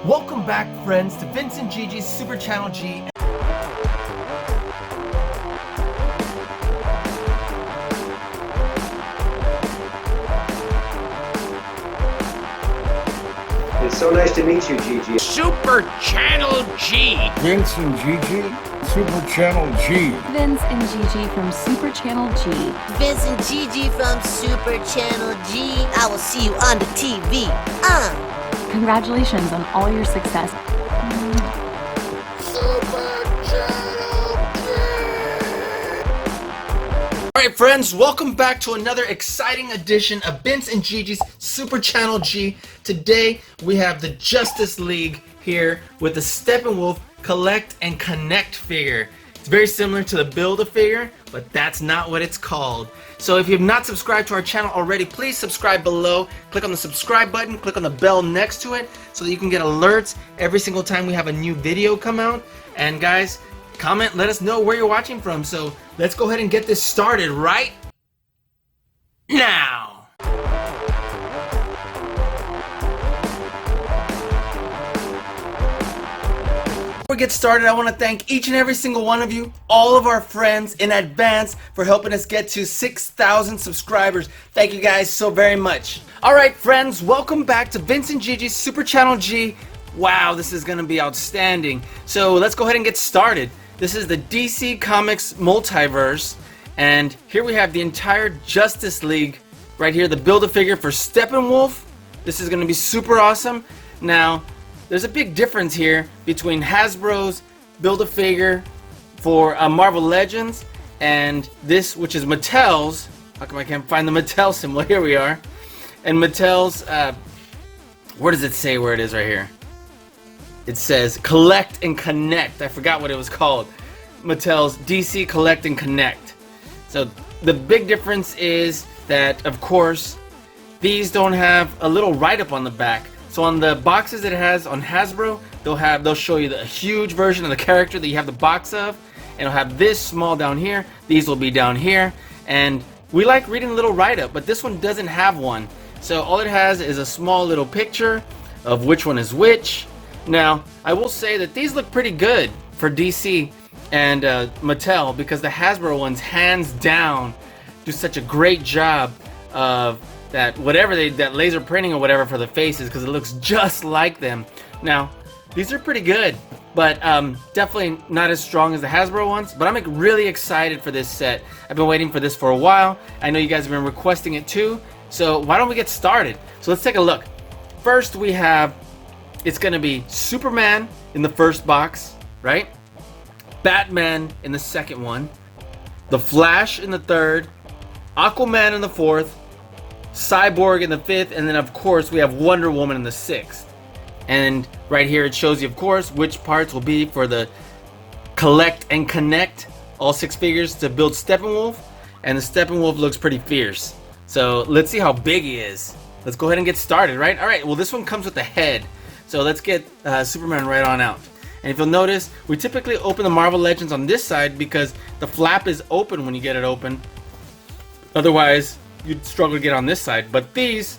Welcome back, friends, to Vince and Gigi's Super Channel G. It's so nice to meet you, Gigi. Super Channel G. Vince and Gigi, Super Channel G. Vince and Gigi from Super Channel G. Vince and Gigi from Super Channel G. I will see you on the TV. Congratulations on all your success. Alright friends, welcome back to another exciting edition of Vince and Gigi's Super Channel G. Today we have the Justice League here with the Steppenwolf Collect and Connect figure. It's very similar to the Build-A-Figure, but that's not what it's called. So if you have not subscribed to our channel already, please subscribe below. Click on the subscribe button, click on the bell next to it so that you can get alerts every single time we have a new video come out. And guys, comment, let us know where you're watching from. So let's go ahead and get this started right now. Before we get started, I want to thank each and every single one of you, all of our friends in advance for helping us get to 6,000 subscribers. Thank you guys so very much. Alright friends, welcome back to Vince and Gigi's Super Channel G. Wow, this is going to be outstanding. So let's go ahead and get started. This is the DC Comics Multiverse, and here we have the entire Justice League right here, the Build-A-Figure for Steppenwolf. This is going to be super awesome. Now, there's a big difference here between Hasbro's Build-A-Figure for Marvel Legends and this, which is Mattel's. How come I can't find the Mattel symbol? Here we are. And Mattel's, where does it say where it is right here? It says Collect and Connect. I forgot what it was called. Mattel's DC Collect and Connect. So the big difference is that, of course, these don't have a little write-up on the back. So on the boxes that it has on Hasbro, they'll show you the huge version of the character that you have the box of, and it'll have this small down here. These will be down here, and we like reading a little write-up, but this one doesn't have one. So all it has is a small little picture of which one is which. Now, I will say that these look pretty good for DC and Mattel, because the Hasbro ones, hands down, do such a great job of that that laser printing or whatever for the faces, because it looks just like them. Now, these are pretty good, but definitely not as strong as the Hasbro ones. But I'm really excited for this set. I've been waiting for this for a while. I know you guys have been requesting it too. So why don't we get started? So let's take a look. First we have, it's going to be Superman in the first box, right? Batman in the second one. The Flash in the third. Aquaman in the fourth. Cyborg in the fifth. And then, of course, we have Wonder Woman in the sixth. And right here it shows you, of course, which parts will be for the Collect and Connect. All 6 figures to build Steppenwolf. And the Steppenwolf looks pretty fierce. So let's see how big he is. Let's go ahead and get started, right? Alright, well, this one comes with the head. So let's get Superman right on out. And if you'll notice, we typically open the Marvel Legends on this side because the flap is open when you get it open. Otherwise, you'd struggle to get on this side. But these,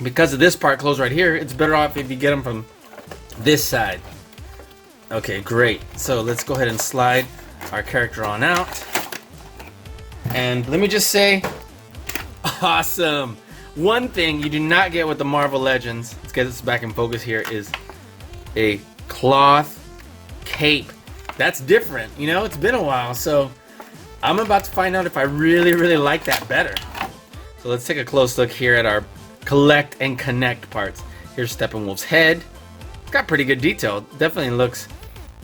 because of this part closed right here, it's better off if you get them from this side. Okay, great. So let's go ahead and slide our character on out. And let me just say, awesome. One thing you do not get with the Marvel Legends, let's get this back in focus here, is a cloth cape. That's different, you know, it's been a while, so I'm about to find out if I really, really like that better. So let's take a close look here at our Collect and Connect parts. Here's Steppenwolf's head. It's got pretty good detail. Definitely looks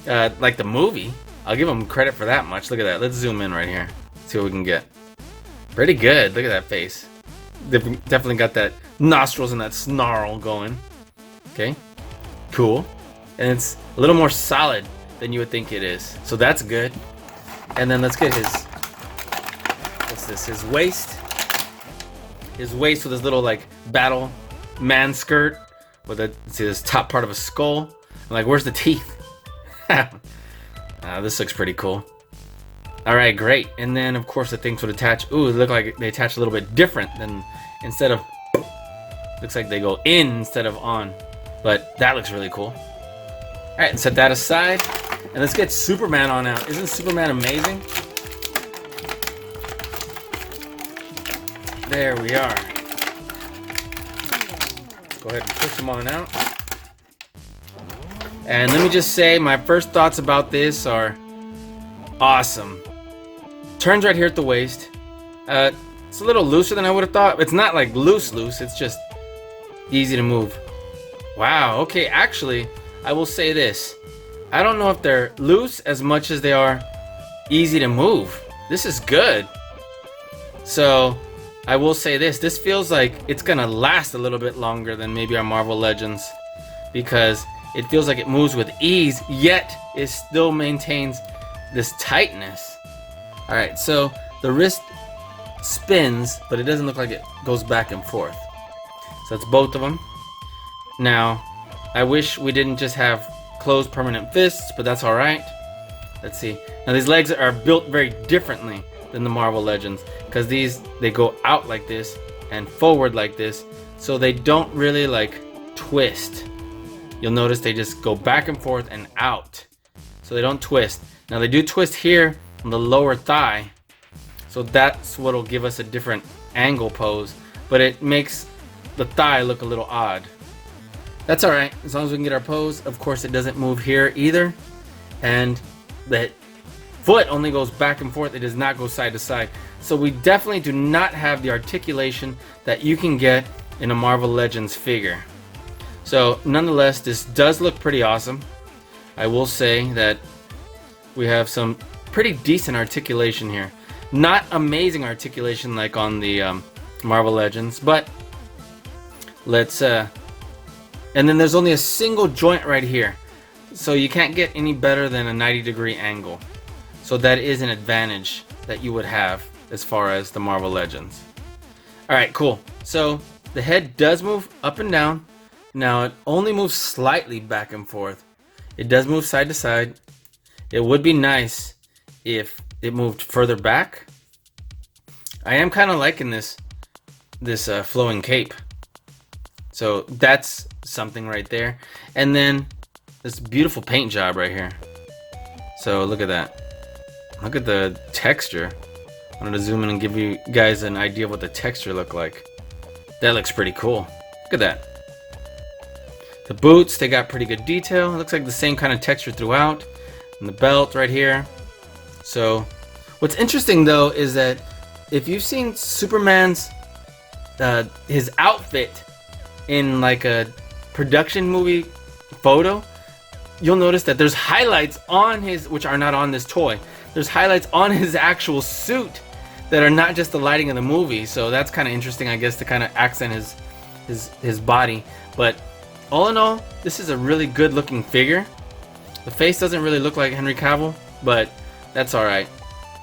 like the movie. I'll give him credit for that much. Look at that. Let's zoom in right here. See what we can get. Pretty good. Look at that face. They've definitely got that nostrils and that snarl going. Okay, cool. And it's a little more solid than you would think it is. So that's good. And then let's get his, what's this, his waist. His waist with his little like battle man skirt with a, see this top part of a skull. I'm like, where's the teeth? This looks pretty cool. Alright, great. And then, of course, the things would attach. Ooh, they look like they attach a little bit different than, instead of, looks like they go in instead of on. but that looks really cool. All right, set that aside, and let's get Superman on out. Isn't Superman amazing? There we are. Go ahead and push him on out. And let me just say, my first thoughts about this are awesome. Turns right here at the waist. It's a little looser than I would have thought. It's not like loose, it's just easy to move. Wow, okay, actually, I will say this. I don't know if they're loose as much as they are easy to move. This is good. So, I will say this. This feels like it's gonna last a little bit longer than maybe our Marvel Legends, because it feels like it moves with ease, yet it still maintains this tightness. Alright, so the wrist spins, but it doesn't look like it goes back and forth. So that's both of them. Now, I wish we didn't just have closed permanent fists, but that's alright. Let's see. Now these legs are built very differently than the Marvel Legends, because they go out like this and forward like this, so they don't really like twist. You'll notice they just go back and forth and out, so they don't twist. Now they do twist here on the lower thigh, so that's what'll give us a different angle pose, but it makes the thigh look a little odd. That's alright, as long as we can get our pose. Of course, it doesn't move here either, and the foot only goes back and forth. It does not go side to side, so we definitely do not have the articulation that you can get in a Marvel Legends figure. So nonetheless, this does look pretty awesome. I will say that we have some pretty decent articulation here. Not amazing articulation like on the Marvel Legends, but let's and then there's only a single joint right here, so you can't get any better than a 90-degree angle. So that is an advantage that you would have as far as the Marvel Legends. Alright, cool. So the head does move up and down. Now it only moves slightly back and forth. It does move side to side. It would be nice if it moved further back. I am kind of liking this flowing cape. So that's something right there. And then this beautiful paint job right here. So look at that. Look at the texture. I wanted to zoom in and give you guys an idea of what the texture looked like. That looks pretty cool. Look at that. The boots, they got pretty good detail. It looks like the same kind of texture throughout. And the belt right here. So what's interesting though is that if you've seen Superman's his outfit in like a production movie photo, you'll notice that there's highlights on his, which are not on this toy. There's highlights on his actual suit that are not just the lighting of the movie. So that's kind of interesting, I guess, to kind of accent his body. But all in all, this is a really good looking figure. The face doesn't really look like Henry Cavill, but that's alright.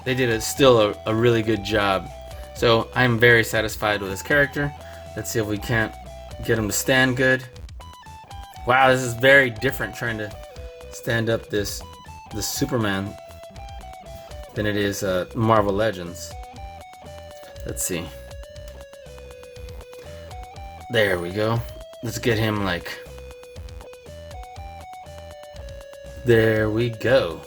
They did still a really good job. So I'm very satisfied with this character. Let's see if we can't get him to stand good. Wow, this is very different trying to stand up this Superman than it is Marvel Legends. Let's see. There we go. Let's get him like... There we go.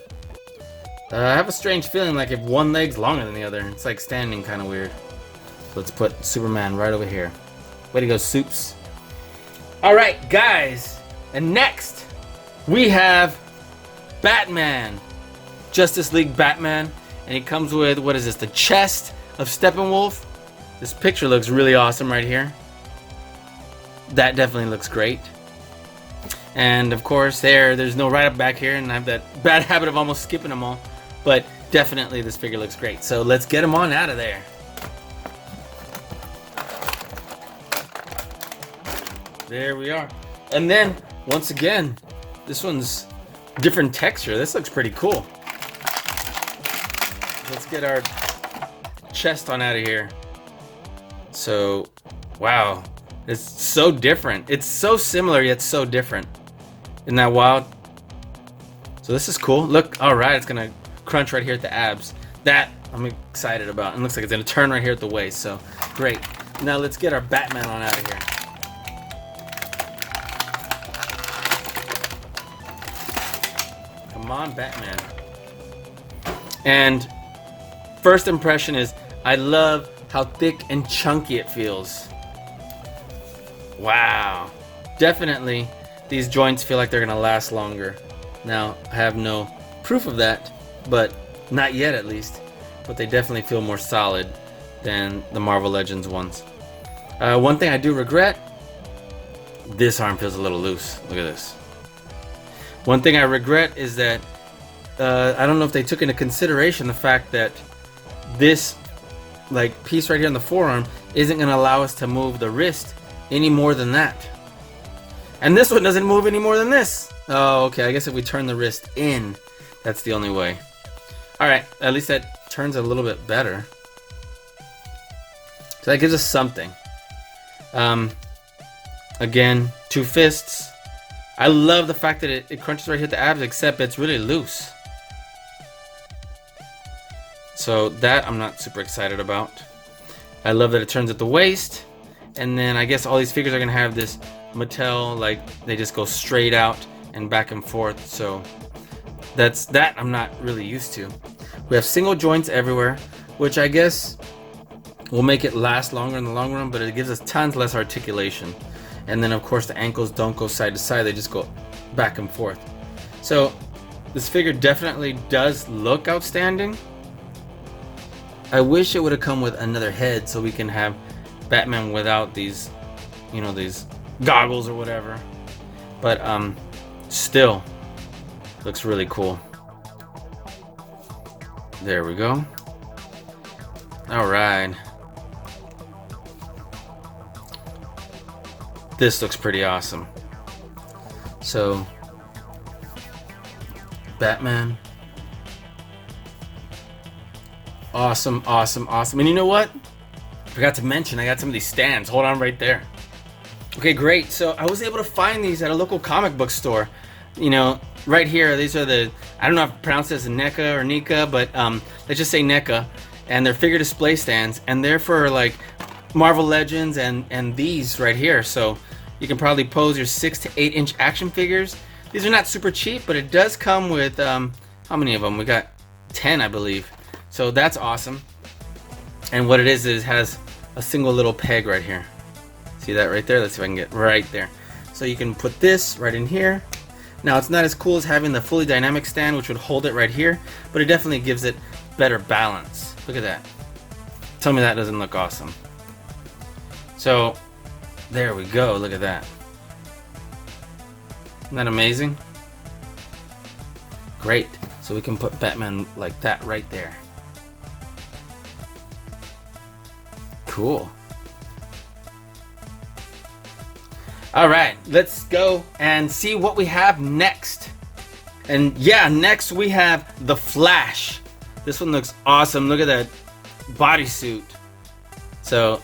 I have a strange feeling like if one leg's longer than the other, it's like standing kind of weird. So let's put Superman right over here. Way to go, Soups. Alright, guys. And next, we have Batman. Justice League Batman. And he comes with, what is this, the chest of Steppenwolf. This picture looks really awesome right here. That definitely looks great. And of course, there's no write-up back here, and I have that bad habit of almost skipping them all. But definitely this figure looks great. So let's get him on out of there. There we are. And then, once again, this one's different texture. This looks pretty cool. Let's get our chest on out of here. So, wow. It's so different. It's so similar, yet so different. Isn't that wild? So this is cool. Look, alright, it's gonna crunch right here at the abs. That I'm excited about. And looks like it's gonna turn right here at the waist. So, great. Now let's get our Batman on out of here. Come on, Batman. And first impression is, I love how thick and chunky it feels. Wow. Definitely, these joints feel like they're gonna last longer. Now, I have no proof of that, but not yet at least. But they definitely feel more solid than the Marvel Legends ones. One thing I do regret, this arm feels a little loose. Look at this. One thing I regret is that I don't know if they took into consideration the fact that this like piece right here on the forearm isn't going to allow us to move the wrist any more than that. And this one doesn't move any more than this. Oh, okay. I guess if we turn the wrist in, that's the only way. Alright, at least that turns a little bit better. So that gives us something. Again, 2 fists. I love the fact that it crunches right here at the abs, except it's really loose. So that I'm not super excited about. I love that it turns at the waist. And then I guess all these figures are going to have this Mattel, like they just go straight out and back and forth. So that I'm not really used to. We have single joints everywhere, which I guess will make it last longer in the long run, but it gives us tons less articulation. And then of course the ankles don't go side to side, they just go back and forth. So this figure definitely does look outstanding. I wish it would have come with another head so we can have Batman without these, you know, these goggles or whatever. But still looks really cool. There we go. All right. This looks pretty awesome. So, Batman. Awesome, awesome, awesome. And you know what? I forgot to mention, I got some of these stands. Hold on right there. Okay, great. So I was able to find these at a local comic book store. You know, right here, these are the, I don't know if I pronounce this NECA or Nika, but let's just say NECA. And they're figure display stands. And they're for like Marvel Legends and these right here. So you can probably pose your 6 to 8 inch action figures. These are not super cheap, but it does come with, how many of them? We got 10, I believe. So that's awesome. And what it is it has a single little peg right here. See that right there? Let's see if I can get right there. So you can put this right in here. Now it's not as cool as having the fully dynamic stand, which would hold it right here, but it definitely gives it better balance. Look at that. Tell me that doesn't look awesome. So there we go. Look at that. Isn't that amazing? Great. So we can put Batman like that right there. Cool. Alright, let's go and see what we have next. And yeah, next we have the Flash. This one looks awesome. Look at that bodysuit. So,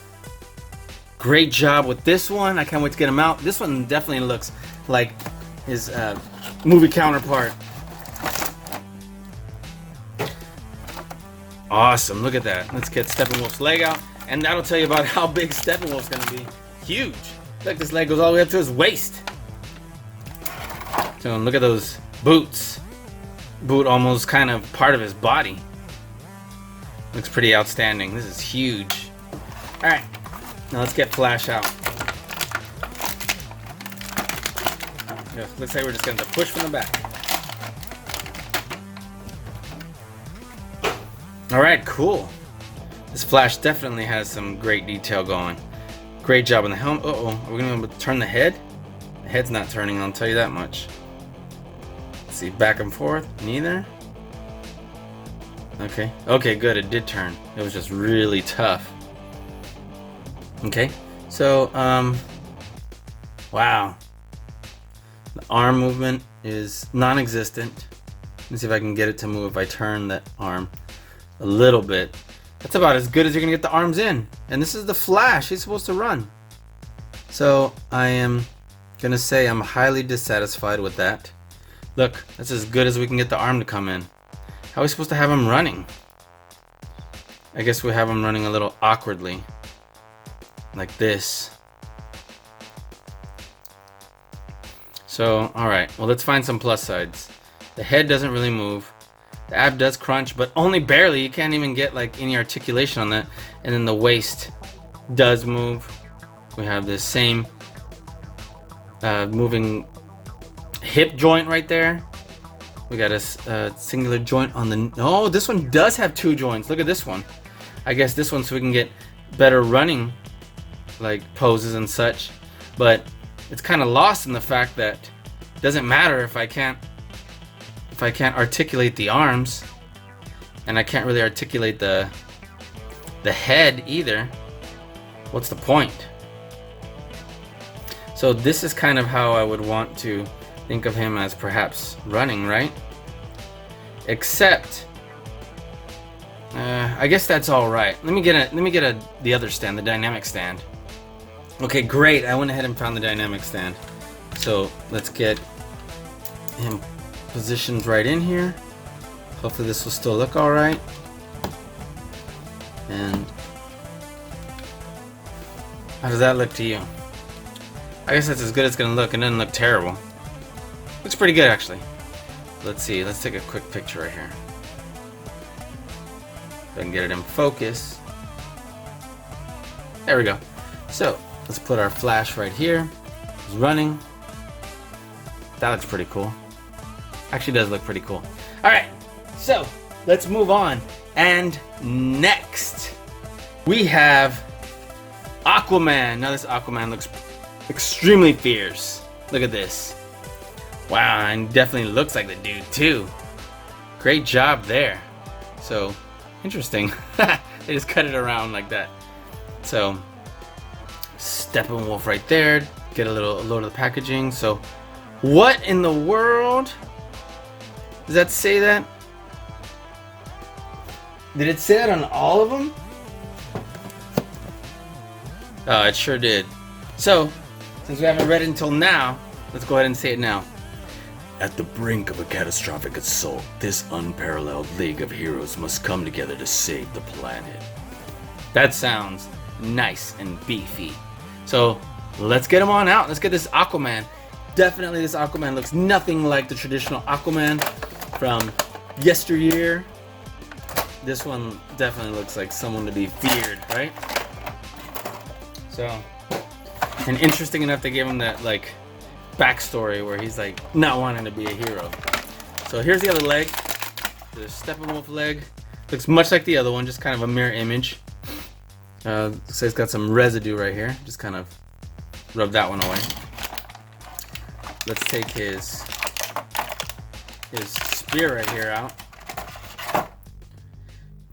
great job with this one. I can't wait to get him out. This one definitely looks like his movie counterpart. Awesome, look at that. Let's get Steppenwolf's leg out. And that'll tell you about how big Steppenwolf's gonna be. Huge. Look, this leg goes all the way up to his waist. So look at those boots. Boot almost kind of part of his body. Looks pretty outstanding. This is huge. Alright, now let's get Flash out. Yeah, looks like we're just gonna have to push from the back. Alright, cool. This Flash definitely has some great detail going. Great job on the helmet. Uh-oh, are we gonna be able to turn the head? The head's not turning, I'll tell you that much. Let's see, back and forth, neither. Okay, okay, good, it did turn. It was just really tough. Okay, so, wow. The arm movement is non-existent. Let's see if I can get it to move if I turn that arm a little bit. That's about as good as you're gonna get the arms in. And this is the Flash, he's supposed to run. So I am gonna say I'm highly dissatisfied with that. Look, that's as good as we can get the arm to come in. How are we supposed to have him running? I guess we have him running a little awkwardly. Like this. So, alright, well let's find some plus sides. The head doesn't really move. The ab does crunch, but only barely. You can't even get like any articulation on that. And then the waist does move. We have this same moving hip joint right there. We got a singular joint on the... Oh, this one does have 2 joints. Look at this one. I guess this one so we can get better running like poses and such. But it's kind of lost in the fact that it doesn't matter if I can't articulate the arms, and I can't really articulate the head either. What's the point? So this is kind of how I would want to think of him as perhaps running, right? Except I guess that's all right. Let me get the other stand, the dynamic stand. Okay, great. I went ahead and found the dynamic stand. So let's get him positioned right in here. Hopefully this will still look all right. And how does that look to you? I guess that's as good as it's gonna look. It doesn't look terrible. Looks pretty good actually. Let's see. Let's take a quick picture right here. If I can get it in focus. There we go. So let's put our flash right here. It's running. That looks pretty cool. Actually does look pretty cool. Alright, so let's move on. And next we have Aquaman. Now this Aquaman looks extremely fierce. Look at this. Wow, and definitely looks like the dude too. Great job there. So interesting. They just cut it around like that. So Steppenwolf right there. Get a load of the packaging. So what in the world? Does that say that? Did it say that on all of them? Oh, it sure did. So, since we haven't read it until now, let's go ahead and say it now. At the brink of a catastrophic assault, this unparalleled league of heroes must come together to save the planet. That sounds nice and beefy. So, let's get him on out. Let's get this Aquaman. Definitely this Aquaman looks nothing like the traditional Aquaman from yesteryear. This one definitely looks like someone to be feared, right? So, and interesting enough, they gave him that like backstory where he's like not wanting to be a hero. So here's the other leg, the Steppenwolf leg. Looks much like the other one, just kind of a mirror image. So it's got some residue right here. Just kind of rub that one away. Let's take his spear right here out.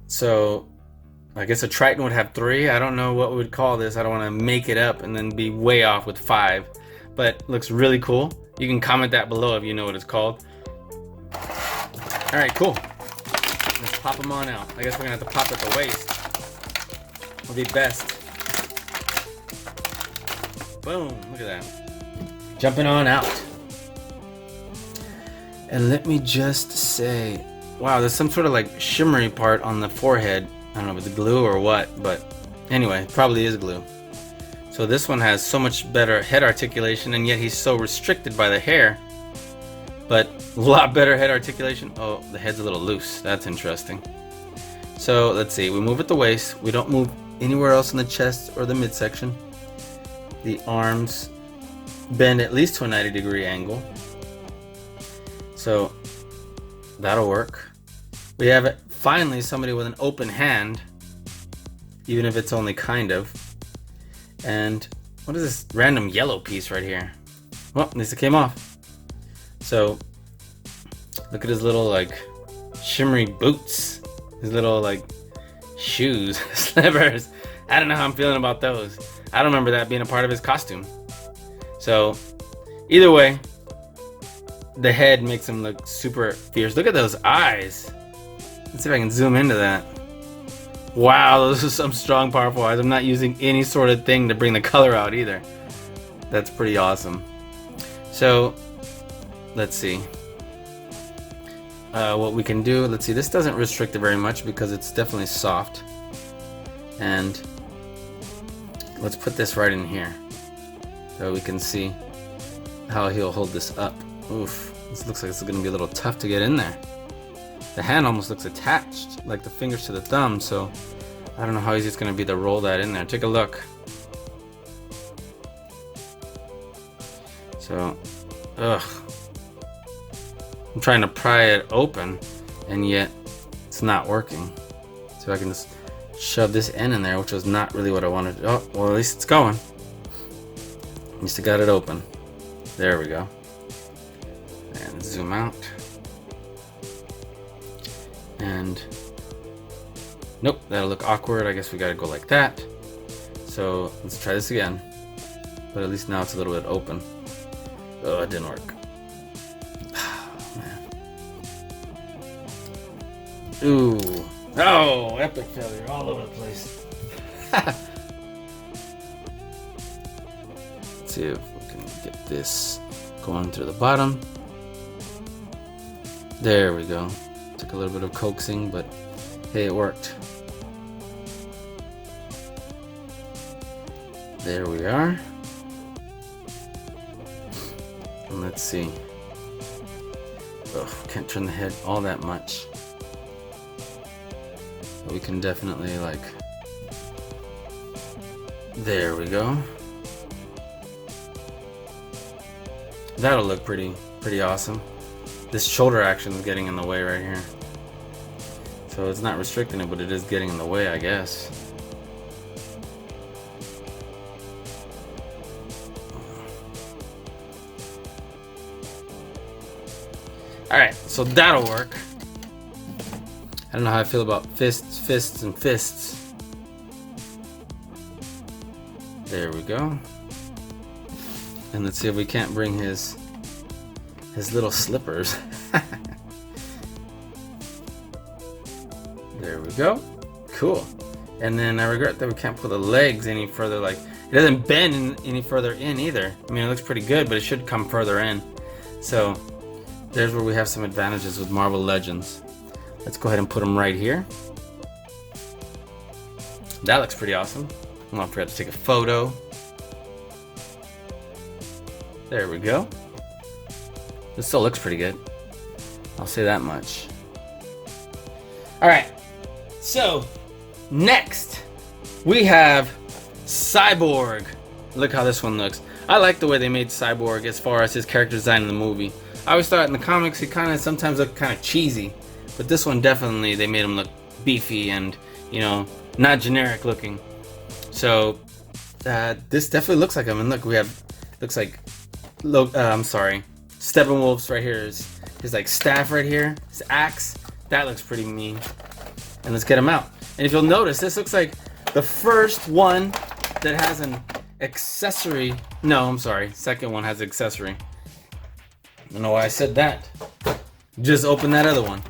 So I guess a Triton would have 3. I don't know what we would call this. I don't want to make it up and then be way off with 5. But looks really cool. You can comment that below if you know what it's called. Alright, cool. Let's pop them on out. I guess we're going to have to pop at the waist. Will be best. Boom. Look at that. Jumping on out. And let me just say, wow, there's some sort of like shimmery part on the forehead. I don't know if it's glue or what, but anyway, probably is glue. So this one has so much better head articulation, and yet he's so restricted by the hair. But a lot better head articulation. Oh, the head's a little loose. That's interesting. So let's see. We move at the waist. We don't move anywhere else in the chest or the midsection. The arms bend at least to a 90-degree angle. So that'll work. We have finally somebody with an open hand, even if it's only kind of. And what is this random yellow piece right here? Well, at least it came off. So look at his little like shimmery boots, his little like shoes, slippers. I don't know how I'm feeling about those. I don't remember that being a part of his costume. So either way, the head makes him look super fierce. Look at those eyes. Let's see if I can zoom into that. Wow, those are some strong, powerful eyes. I'm not using any sort of thing to bring the color out either. That's pretty awesome. So, let's see. What we can do, let's see. This doesn't restrict it very much because it's definitely soft. And let's put this right in here so we can see how he'll hold this up. Oof, This looks like it's gonna be a little tough to get in there. The hand almost looks attached, like the fingers to the thumb, so I don't know how easy it's gonna be to roll that in there. Take a look. So, ugh. I'm trying to pry it open, and yet it's not working. So I can just shove this end in there, which was not really what I wanted. Oh, well, at least it's going. At least I got it open. There we go. And zoom out. And nope, that'll look awkward. I guess we gotta go like that. So let's try this again. But at least now it's a little bit open. Oh, it didn't work. Oh, man. Ooh. Oh, epic failure all over the place. Let's see if we can get this going through the bottom. There we go. Took a little bit of coaxing, but hey, it worked. There we are. And let's see. Ugh, can't turn the head all that much. But we can definitely, like, there we go. That'll look pretty awesome. This shoulder action is getting in the way right here. So it's not restricting it, but it is getting in the way, I guess. Alright, so that'll work. I don't know how I feel about fists, and fists. There we go. And let's see if we can't bring his little slippers. There we go. Cool. And then I regret that we can't pull the legs any further. Like, it doesn't bend any further in either. I mean, it looks pretty good, but it should come further in. So there's where we have some advantages with Marvel Legends. Let's go ahead and put them right here. That looks pretty awesome. I don't forget to take a photo. There we go. This still looks pretty good. I'll say that much. Alright, so next we have Cyborg. Look how this one looks. I like the way they made Cyborg as far as his character design in the movie. I always thought in the comics he kind of sometimes looked kind of cheesy, but this one definitely they made him look beefy and, you know, not generic looking. So this definitely looks like him. And look, we have looks like Steppenwolf's right here. His like staff right here, his axe. That looks pretty mean. And let's get him out. And if you'll notice, this looks like the first one that has an accessory. No, I'm sorry. Second one has accessory. I don't know why I said that. Just open that other one.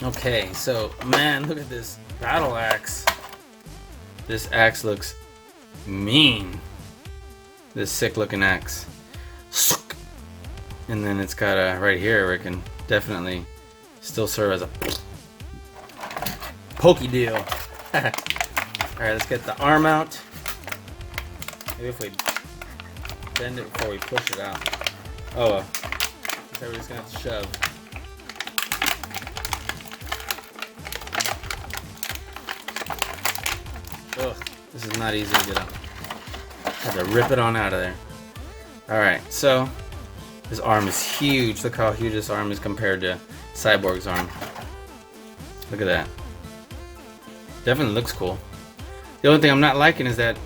Okay, so man, look at this battle axe. This axe looks mean. This sick looking axe. And then it's got a right here where it can definitely still serve as a pokey deal. Alright, let's get the arm out. Maybe if we bend it before we push it out. Oh, so we're just gonna have to shove. Ugh, this is not easy to get out. Have to rip it on out of there. Alright, so his arm is huge. Look how huge this arm is compared to Cyborg's arm. Look at that. Definitely looks cool. The only thing I'm not liking is that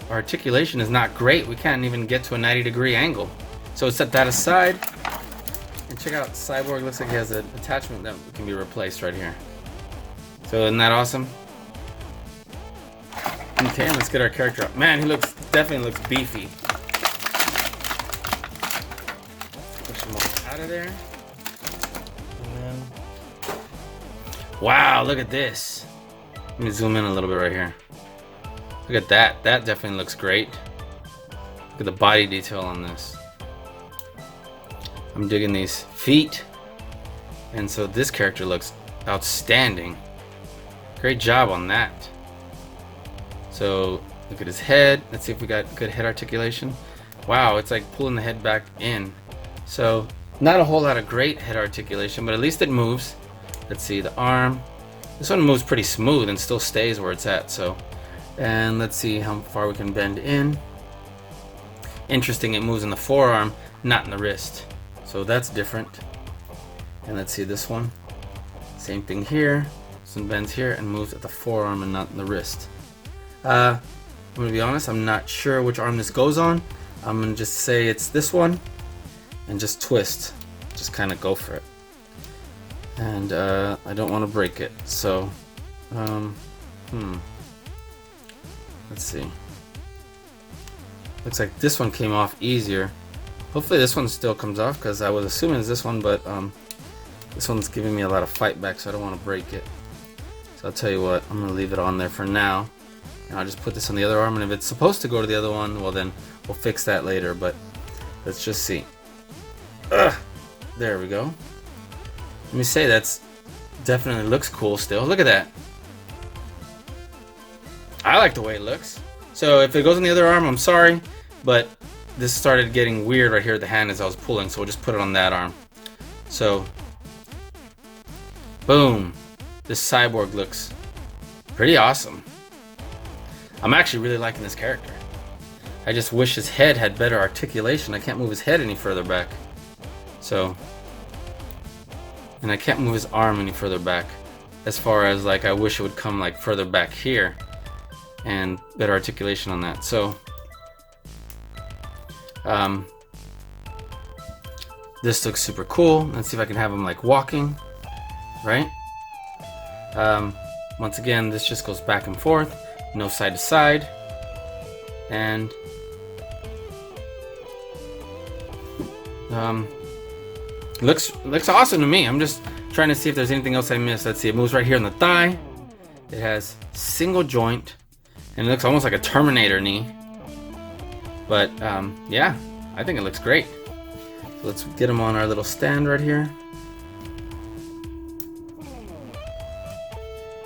articulation is not great. We can't even get to a 90-degree angle. So set that aside. And check out Cyborg. Looks like he has an attachment that can be replaced right here. So isn't that awesome? Okay, let's get our character up. Man, he definitely looks beefy. Push him all out of there. And then... wow, look at this. Let me zoom in a little bit right here. Look at that. That definitely looks great. Look at the body detail on this. I'm digging these feet. And so this character looks outstanding. Great job on that. So look at his head. Let's see if we got good head articulation. Wow, it's like pulling the head back in. So not a whole lot of great head articulation, but at least it moves. Let's see, the arm. This one moves pretty smooth and still stays where it's at. So, and let's see how far we can bend in. Interesting, it moves in the forearm, not in the wrist. So that's different. And let's see this one. Same thing here. This one bends here and moves at the forearm and not in the wrist. I'm gonna be honest, I'm not sure which arm this goes on. I'm gonna just say it's this one and just twist. Just kind of go for it. And I don't want to break it. So, let's see. Looks like this one came off easier. Hopefully this one still comes off, because I was assuming it's this one, but this one's giving me a lot of fight back, so I don't want to break it. So I'll tell you what, I'm going to leave it on there for now. And I'll just put this on the other arm, and if it's supposed to go to the other one, well then we'll fix that later, but let's just see. There we go. Let me say, that's definitely looks cool still. Look at that. I like the way it looks. So if it goes on the other arm, I'm sorry, but this started getting weird right here at the hand as I was pulling, so we'll just put it on that arm. So, boom. This Cyborg looks pretty awesome. I'm actually really liking this character. I just wish his head had better articulation. I can't move his head any further back. So, and I can't move his arm any further back. As far as like, I wish it would come like further back here and better articulation on that. So, this looks super cool. Let's see if I can have him like walking, right? Once again, this just goes back and forth, no side to side, and looks awesome to me. I'm just trying to see if there's anything else I missed. Let's see, it moves right here on the thigh. It has single joint, and it looks almost like a Terminator knee. But yeah, I think it looks great. So let's get him on our little stand right here.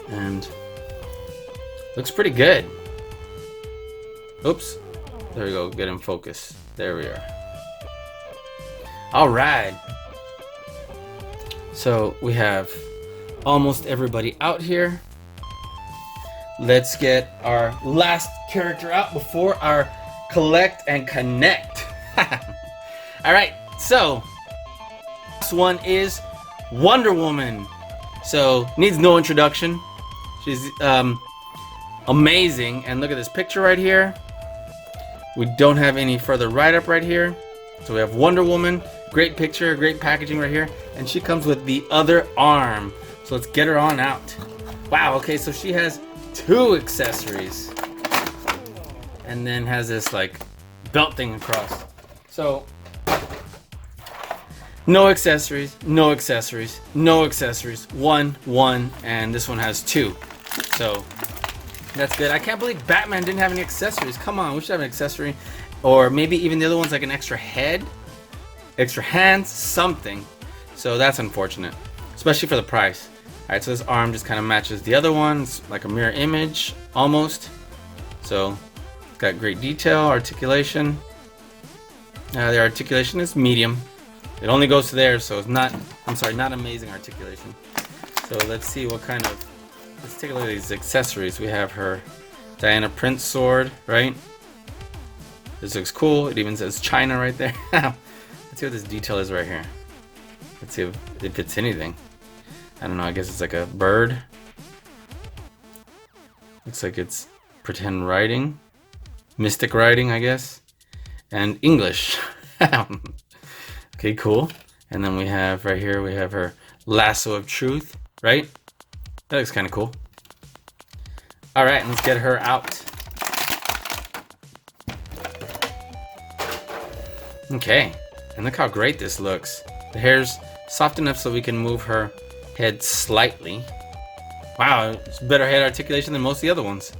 And looks pretty good. Oops. There we go, get him focused. There we are. Alright. So we have almost everybody out here. Let's get our last character out before our collect and connect. Alright, so this one is Wonder Woman. So needs no introduction. She's amazing, and look at this picture right here. We don't have any further write-up right here. So we have Wonder Woman, great picture, great packaging right here, and she comes with the other arm. So let's get her on out. Wow, okay, so she has 2 accessories, and then has this like belt thing across. So no accessories, no accessories, no accessories. 1, 1, and this one has 2. So that's good. I can't believe Batman didn't have any accessories. Come on, we should have an accessory. Or maybe even the other one's like an extra head, extra hands, something. So that's unfortunate, especially for the price. Alright, so this arm just kind of matches the other one. It's like a mirror image, almost. So it's got great detail, articulation. The articulation is medium. It only goes to there, so it's not, I'm sorry, not amazing articulation. So let's see what kind of, let's take a look at these accessories. We have her Diana Prince sword, right? This looks cool. It even says China right there. Let's see what this detail is right here. Let's see if it's anything. I don't know, I guess it's like a bird. Looks like it's pretend writing. Mystic writing, I guess. And English. Okay, cool. And then we have right here, we have her lasso of truth, right? That looks kind of cool. All right, let's get her out. Okay, and look how great this looks. The hair's soft enough so we can move her head slightly. Wow, it's better head articulation than most of the other ones.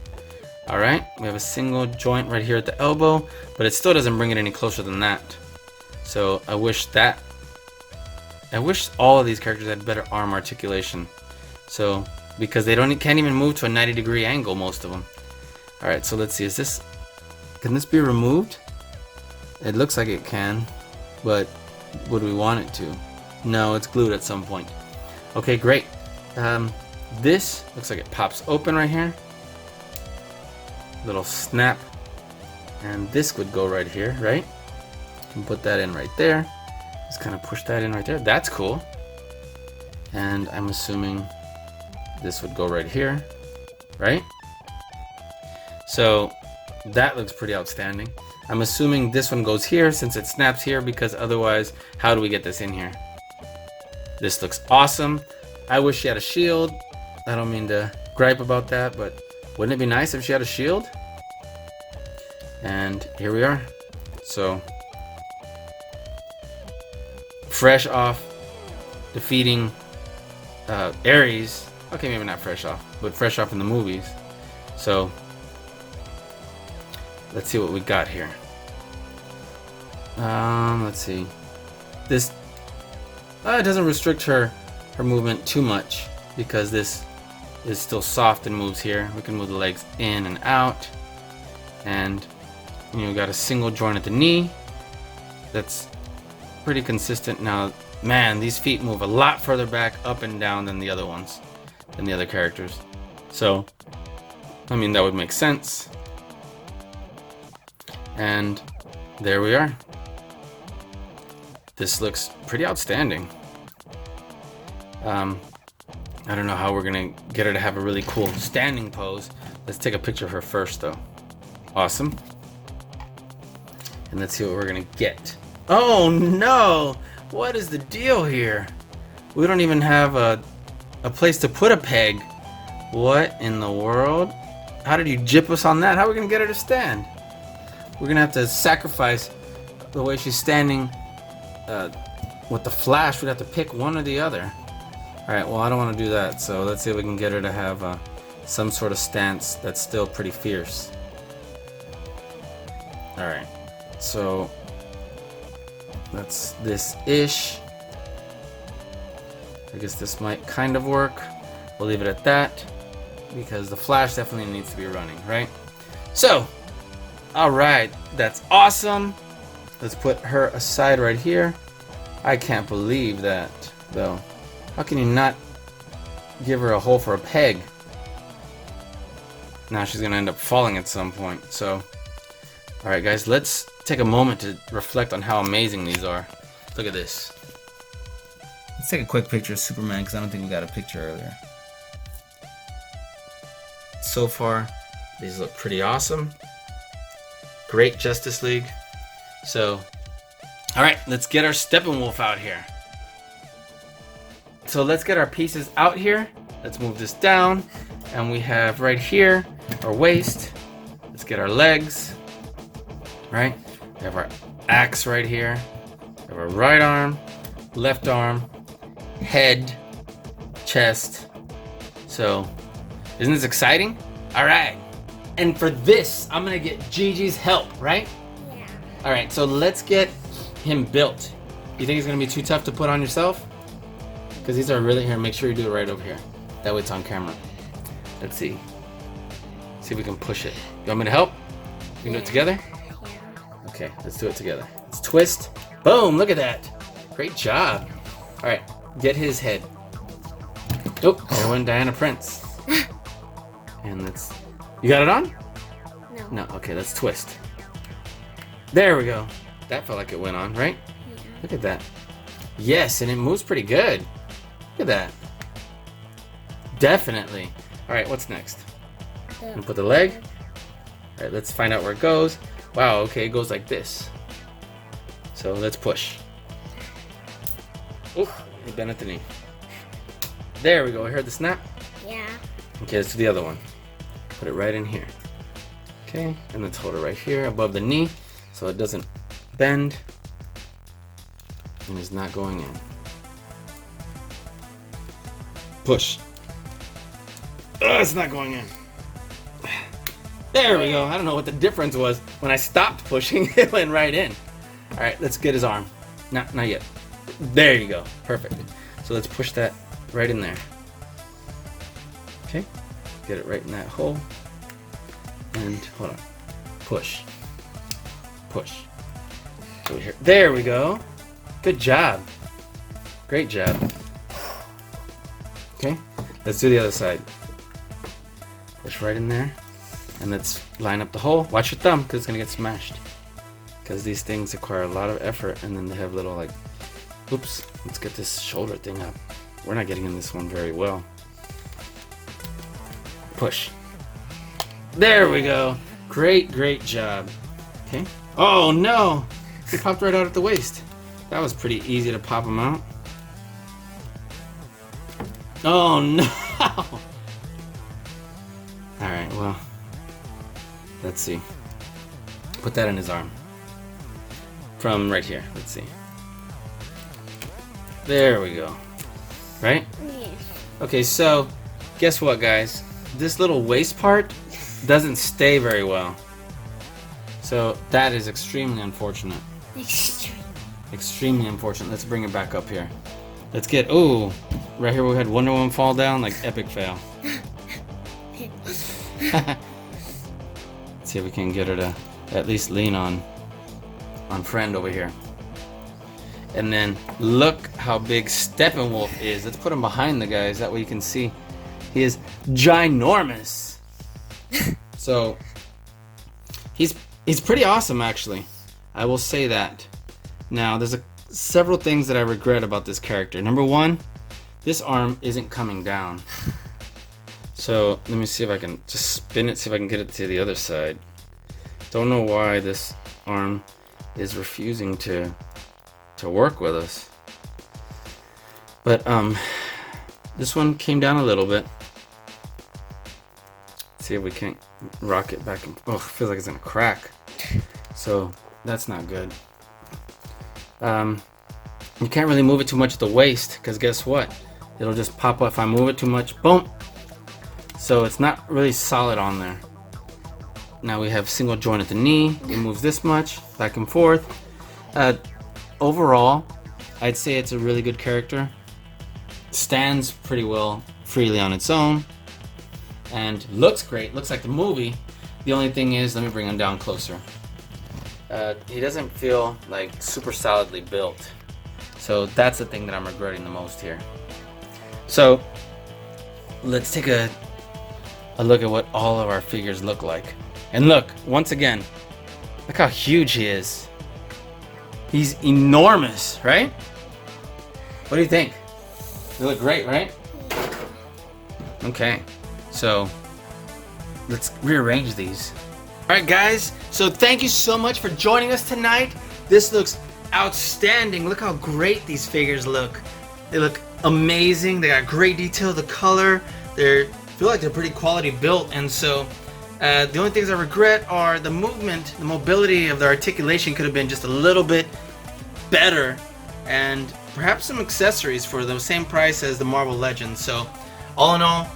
All right, we have a single joint right here at the elbow, but it still doesn't bring it any closer than that. So I wish all of these characters had better arm articulation. So, because they can't even move to a 90-degree angle, most of them. All right, so let's see, can this be removed? It looks like it can, but would we want it to? No, it's glued at some point. Okay, great. This looks like it pops open right here. Little snap. And this would go right here, right? You can put that in right there. Just kind of push that in right there. That's cool. And I'm assuming this would go right here, right? So that looks pretty outstanding. I'm assuming this one goes here since it snaps here, because otherwise, how do we get this in here? This looks awesome. I wish she had a shield. I don't mean to gripe about that, but wouldn't it be nice if she had a shield? And here we are. So, fresh off defeating Ares. Okay, maybe not fresh off, but fresh off in the movies. So, let's see what we got here. Let's see. This it doesn't restrict her movement too much, because this is still soft and moves here. We can move the legs in and out, and you got a single joint at the knee. That's pretty consistent. Now, man, these feet move a lot further back up and down than the other ones, than the other characters. So, I mean, that would make sense. And there we are. This looks pretty outstanding. I don't know how we're gonna get her to have a really cool standing pose. Let's take a picture of her first, though. Awesome. And let's see what we're gonna get. Oh no! What is the deal here? We don't even have a place to put a peg. What in the world? How did you gyp us on that? How are we gonna get her to stand? We're gonna have to sacrifice the way she's standing with the Flash. We'd have to pick one or the other. Alright, well, I don't want to do that, so let's see if we can get her to have some sort of stance that's still pretty fierce. Alright, so that's this-ish. I guess this might kind of work. We'll leave it at that, because the Flash definitely needs to be running, right? So, alright, that's awesome. Let's put her aside right here. I can't believe that, though. How can you not give her a hole for a peg? Now she's gonna end up falling at some point. So, alright guys, let's take a moment to reflect on how amazing these are. Look at this. Let's take a quick picture of Superman, because I don't think we got a picture earlier. So far, these look pretty awesome. Great Justice League. So, alright, let's get our Steppenwolf out here. So let's get our pieces out here. Let's move this down. And we have right here our waist. Let's get our legs. Right? We have our axe right here. We have our right arm, left arm, head, chest. So, isn't this exciting? Alright. And for this, I'm gonna get Gigi's help, right? Yeah. Alright, so let's get him built. You think it's gonna be too tough to put on yourself? Because these are really here. Make sure you do it right over here. That way it's on camera. Let's see. See if we can push it. You want me to help? We can do it together? Yeah. Okay, let's do it together. Let's twist. Boom, look at that. Great job. All right, get his head. Oh, there went Diana Prince. And let's... You got it on? No. No, okay, let's twist. There we go. That felt like it went on, right? Yeah. Look at that. Yes, and it moves pretty good. Look at that. Definitely. All right, what's next? And put the leg. All right, let's find out where it goes. Wow, okay, it goes like this. So let's push. Oh, it bent at the knee. There we go. I heard the snap. Yeah. Okay, let's do the other one. Put it right in here. Okay, and let's hold it right here above the knee so it doesn't bend and is not going in. Push. It's not going in. There we go. I don't know what the difference was. When I stopped pushing, it went right in. All right, let's get his arm. Not yet. There you go. Perfect. So let's push that right in there. Okay. Get it right in that hole. And hold on. Push. Push. Over here. There we go. Good job. Great job. Okay, let's do the other side. Push right in there. And let's line up the hole. Watch your thumb, because it's going to get smashed. Because these things require a lot of effort, and then they have little, like, oops, let's get this shoulder thing up. We're not getting in this one very well. Push. There we go. Great, great job. Okay. Oh, no. He popped right out at the waist. That was pretty easy to pop him out. Oh, no. Alright, well. Let's see. Put that in his arm. From right here. Let's see. There we go. Right? Okay, so guess what, guys? This little waist part doesn't stay very well. So that is extremely unfortunate. Extremely unfortunate. Let's bring it back up here. Let's get, ooh, right here we had Wonder Woman fall down, like epic fail. Let's see if we can get her to at least lean on friend over here. And then look how big Steppenwolf is. Let's put him behind the guys, that way you can see. He is ginormous. So he's pretty awesome, actually. I will say that. Now there's several things that I regret about this character. Number one, this arm isn't coming down. So let me see if I can just spin it, see if I can get it to the other side. Don't know why this arm is refusing to work with us. But this one came down a little bit. Let's see if we can't rock it back. Oh, it feels like it's gonna crack. So that's not good. You can't really move it too much at the waist, because guess what? It'll just pop up if I move it too much. Boom! So it's not really solid on there. Now we have single joint at the knee. It moves this much, back and forth. Overall, I'd say it's a really good character. Stands pretty well freely on its own. And looks great, looks like the movie. The only thing is, let me bring him down closer. He doesn't feel like super solidly built. So that's the thing that I'm regretting the most here. So let's take a look at what all of our figures look like. And look, once again, look how huge he is. He's enormous, right? What do you think? They look great, right? Okay, so let's rearrange these. Alright guys, so thank you so much for joining us tonight. This looks outstanding. Look how great these figures look. They look amazing. They got great detail, the color. They feel like they're pretty quality built, and so the only things I regret are the movement, the mobility of the articulation could have been just a little bit better, and perhaps some accessories for the same price as the Marvel Legends. So all in all,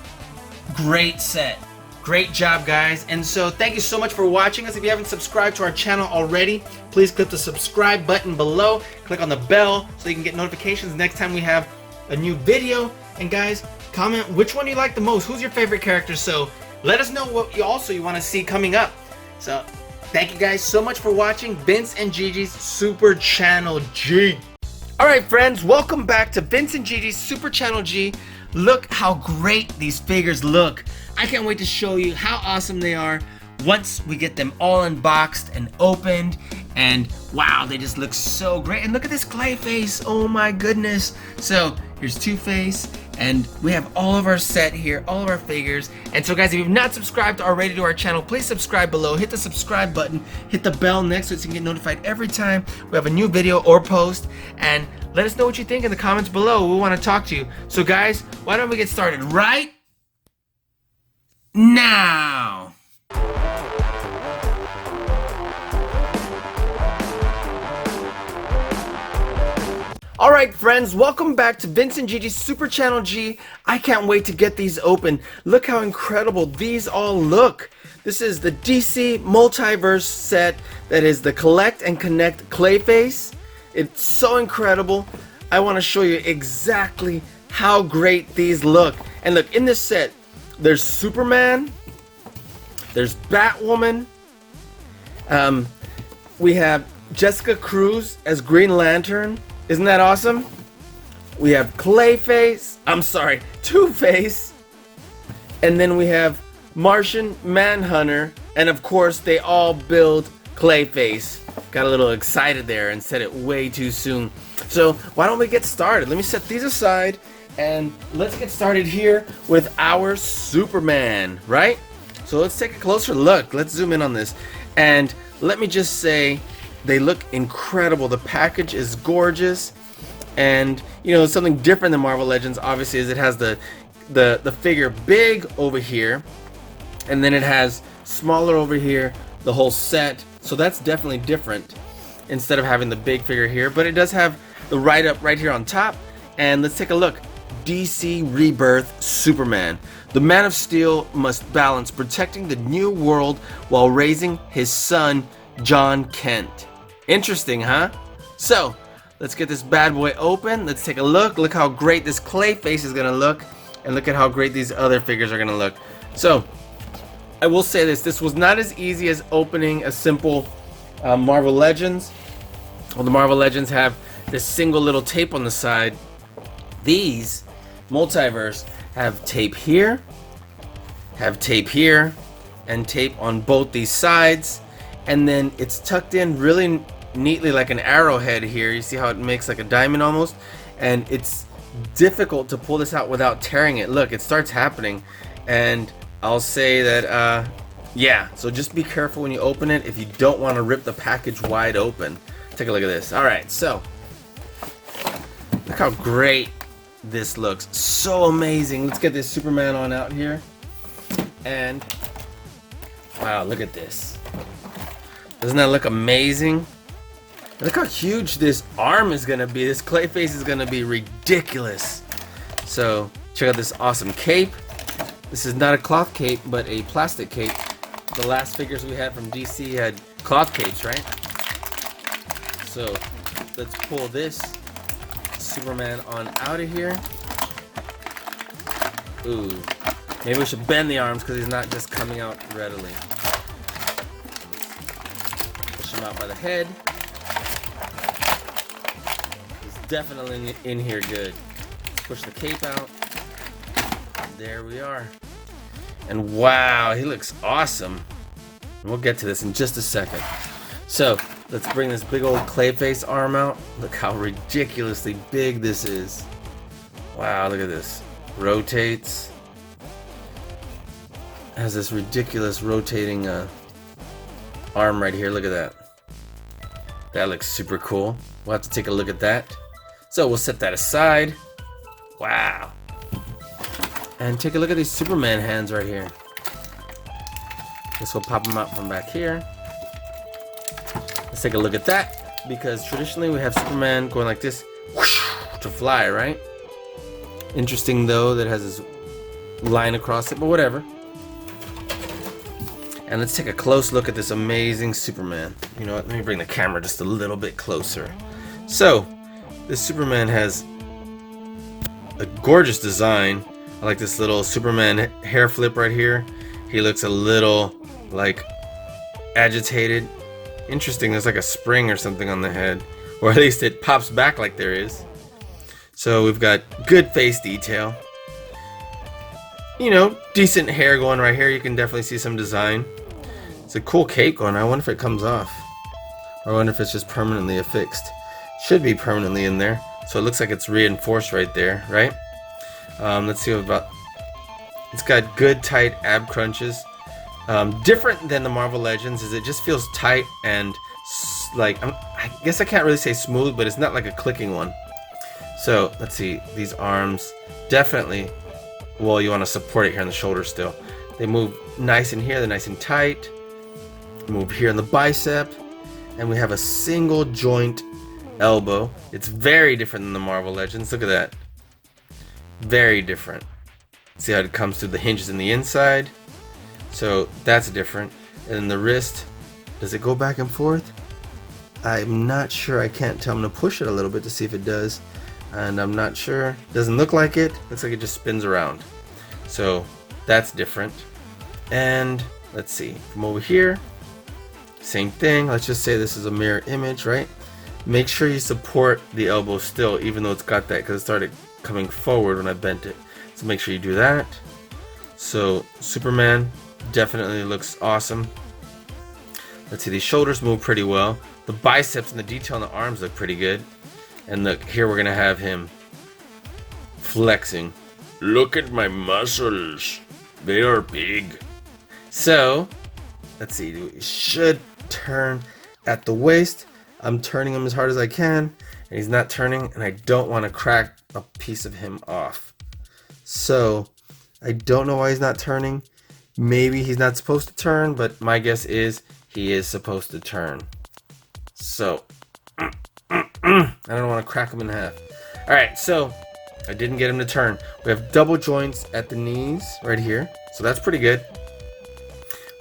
great set. Great job, guys. And so thank you so much for watching us. If you haven't subscribed to our channel already, please click the subscribe button below. Click on the bell so you can get notifications next time we have a new video. And guys, comment which one you like the most. Who's your favorite character? So let us know what you want to see coming up. So thank you guys so much for watching Vince and Gigi's Super Channel G. Alright friends, welcome back to Vince and Gigi's Super Channel G. Look how great these figures look. I can't wait to show you how awesome they are once we get them all unboxed and opened. And wow, they just look so great. And look at this Clayface, oh my goodness. So here's Two-Face, and we have all of our set here, all of our figures. And so guys, if you've not subscribed already to our channel, please subscribe below, hit the subscribe button, hit the bell next so you can get notified every time we have a new video or post. And let us know what you think in the comments below. We want to talk to you. So guys, why don't we get started right now? Alright friends, welcome back to Vince and Gigi's Super Channel G. I can't wait to get these open. Look how incredible these all look. This is the DC Multiverse set that is the Collect and Connect Clayface. It's so incredible. I want to show you exactly how great these look. And look, in this set, there's Superman, there's Batwoman, we have Jessica Cruz as Green Lantern, Isn't that awesome? We have Clayface, I'm sorry, Two-Face, and then we have Martian Manhunter, and of course they all build Clayface. Got a little excited there and said it way too soon. So why don't we get started? Let me set these aside and let's get started here with our Superman, right? So let's take a closer look. Let's zoom in on this. And let me just say, they look incredible. The package is gorgeous. And you know, something different than Marvel Legends obviously is it has the figure big over here, and then it has smaller over here, the whole set. So that's definitely different instead of having the big figure here, but it does have the write-up right here on top. And let's take a look. DC Rebirth Superman. The Man of Steel must balance protecting the new world while raising his son, John Kent. Interesting, huh? So let's get this bad boy open. Let's take a look. Look how great this Clayface is gonna look, and look at how great these other figures are gonna look. So I will say this was not as easy as opening a simple Marvel Legends. Well, the Marvel Legends have this single little tape on the side. These Multiverse have tape here, and tape on both these sides, and then it's tucked in really neatly like an arrowhead here. You see how it makes like a diamond almost, and it's difficult to pull this out without tearing it. Look, it starts happening, and I'll say that yeah, so just be careful when you open it if you don't want to rip the package wide open. Take a look at this. Alright, so look how great this looks. So amazing. Let's get this Superman on out here. And wow, look at this. Doesn't that look amazing? Look how huge this arm is gonna be. This Clayface is gonna be ridiculous. So check out this awesome cape. This is not a cloth cape, but a plastic cape. The last figures we had from DC had cloth capes, right? So let's pull this Superman on out of here. Ooh, maybe we should bend the arms because he's not just coming out readily. Push him out by the head. He's definitely in here good. Push the cape out. There we are. And wow, he looks awesome. And we'll get to this in just a second. So let's bring this big old Clayface arm out. Look how ridiculously big this is. Wow, look at this. Rotates. Has this ridiculous rotating arm right here. Look at that. That looks super cool. We'll have to take a look at that. So we'll set that aside. Wow. And take a look at these Superman hands right here. Guess we'll pop them out from back here. Let's take a look at that, because traditionally we have Superman going like this whoosh, to fly, right? Interesting though that it has this line across it, but whatever. And let's take a close look at this amazing Superman. You know what, let me bring the camera just a little bit closer. So this Superman has a gorgeous design. I like this little Superman hair flip right here. He looks a little like agitated. Interesting, there's like a spring or something on the head, or at least it pops back like there is. So we've got good face detail. You know, decent hair going right here. You can definitely see some design. It's a cool cape going. I wonder if it comes off, or I wonder if it's just permanently affixed. Should be permanently in there. So it looks like it's reinforced right there, right? Let's see what about. It's got good tight ab crunches. Different than the Marvel Legends is it just feels tight and like, I guess I can't really say smooth, but it's not like a clicking one. So let's see, these arms definitely, well, you want to support it here on the shoulder still. They move nice in here, they're nice and tight. Move here in the bicep, and we have a single joint elbow. It's very different than the Marvel Legends. Look at that. Very different. See how it comes through the hinges in the inside. So that's different. And then the wrist, does it go back and forth? I'm not sure. I can't tell. I'm gonna push it a little bit to see if it does, and I'm not sure. Doesn't look like it. Looks like it just spins around. So that's different. And let's see, from over here, same thing. Let's just say this is a mirror image, right? make sure you support the elbow still, even though it's got that, because it started coming forward when I bent it. So make sure you do that. So Superman definitely looks awesome. Let's see, these shoulders move pretty well. The biceps and the detail on the arms look pretty good. And look, here we're gonna have him flexing. Look at my muscles. They are big. So, let's see, we should turn at the waist. I'm turning him as hard as I can, and he's not turning, and I don't want to crack a piece of him off. So, I don't know why he's not turning. Maybe he's not supposed to turn, but my guess is he is supposed to turn. So, I don't want to crack him in half. Alright, so I didn't get him to turn. We have double joints at the knees right here, so that's pretty good.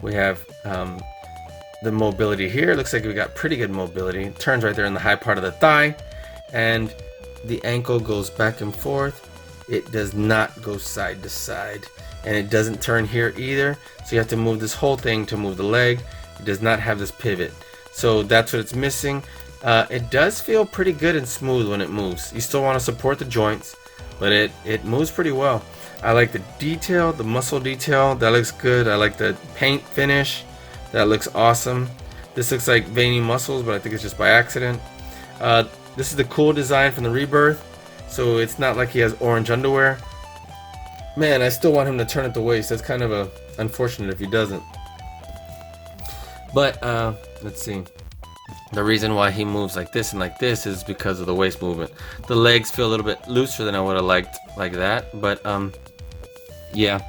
We have the mobility here. Looks like we got pretty good mobility. It turns right there in the high part of the thigh, and the ankle goes back and forth. It does not go side to side, and it doesn't turn here either, so you have to move this whole thing to move the leg. It does not have this pivot, so that's what it's missing. It does feel pretty good and smooth when it moves. You still want to support the joints, but it moves pretty well. I like the detail, the muscle detail. That looks good. I like the paint finish. That looks awesome. This looks like veiny muscles, but I think it's just by accident. This is the cool design from the Rebirth, so it's not like he has orange underwear. Man, I still want him to turn at the waist. That's kind of unfortunate if he doesn't. But let's see. The reason why he moves like this and like this is because of the waist movement. The legs feel a little bit looser than I would have liked like that, but yeah.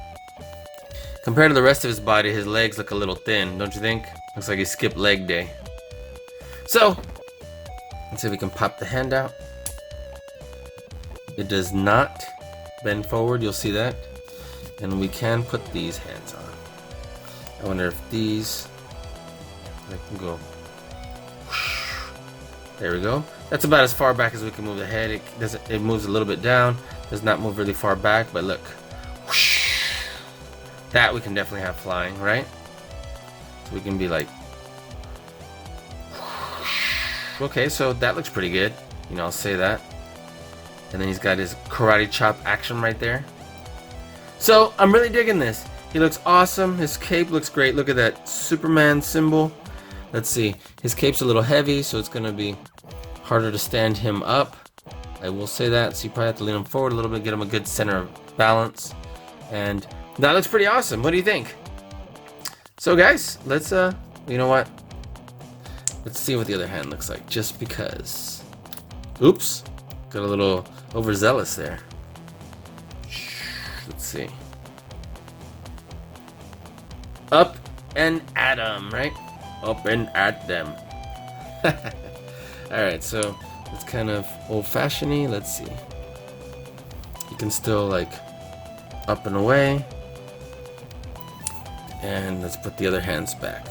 Compared to the rest of his body, his legs look a little thin, don't you think? Looks like he skipped leg day. So, let's see if we can pop the hand out. It does not bend forward, you'll see that. And we can put these hands on. I wonder if these, I can go. There we go. That's about as far back as we can move the head. It moves a little bit down. Does not move really far back, but look. That we can definitely have flying, right? So we can be like, okay, so that looks pretty good. You know, I'll say that. And then he's got his karate chop action right there. So I'm really digging this. He looks awesome. His cape looks great. Look at that Superman symbol. Let's see. His cape's a little heavy, so it's gonna be harder to stand him up. I will say that. So you probably have to lean him forward a little bit, get him a good center of balance. And that looks pretty awesome. What do you think? So guys, let's you know what? Let's see what the other hand looks like, just because. Oops. Got a little overzealous there. Let's see. Up and at 'em, right? Up and at them. Alright, so it's kind of old-fashioned-y. Let's see. You can still like up and away. And let's put the other hands back.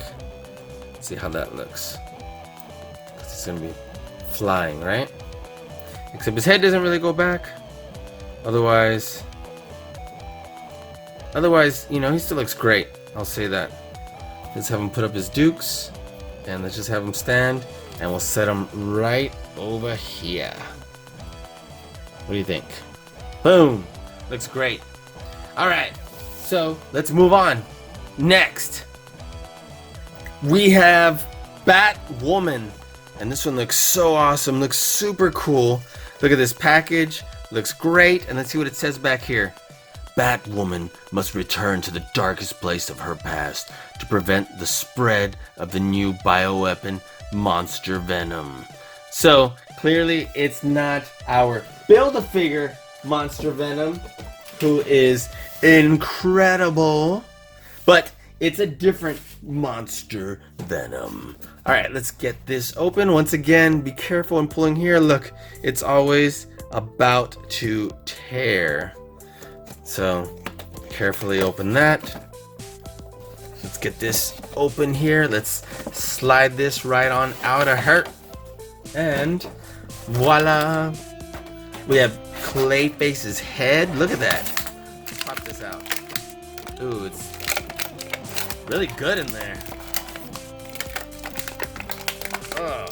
See how that looks. Because it's gonna be flying, right? Except his head doesn't really go back. Otherwise, you know, he still looks great. I'll say that. Let's have him put up his dukes, and let's just have him stand, and we'll set him right over here. What do you think? Boom! Looks great. Alright, so let's move on. Next, we have Batwoman, and this one looks so awesome, looks super cool. Look at this package, looks great, and let's see what it says back here. Batwoman must return to the darkest place of her past to prevent the spread of the new bioweapon, Monster Venom. So, clearly it's not our Build-A-Figure Monster Venom, who is incredible, but it's a different Monster Venom. Alright, let's get this open. Once again, be careful in pulling here. Look, it's always about to tear. So, carefully open that. Let's get this open here. Let's slide this right on out of her. And voila! We have Clayface's head. Look at that. Let's pop this out. Ooh, it's really good in there. Oh.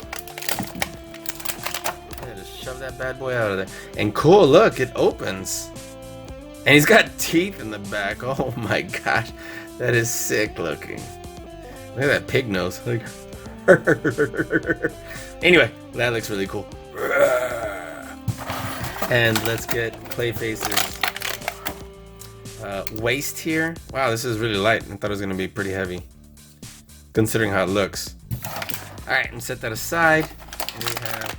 that bad boy out of there. And cool, look, it opens. And he's got teeth in the back. Oh my gosh, that is sick looking. Look at that pig nose. Like, anyway, that looks really cool. And let's get Clayface's waist here. Wow, this is really light. I thought it was gonna be pretty heavy, considering how it looks. All right, and set that aside. We have,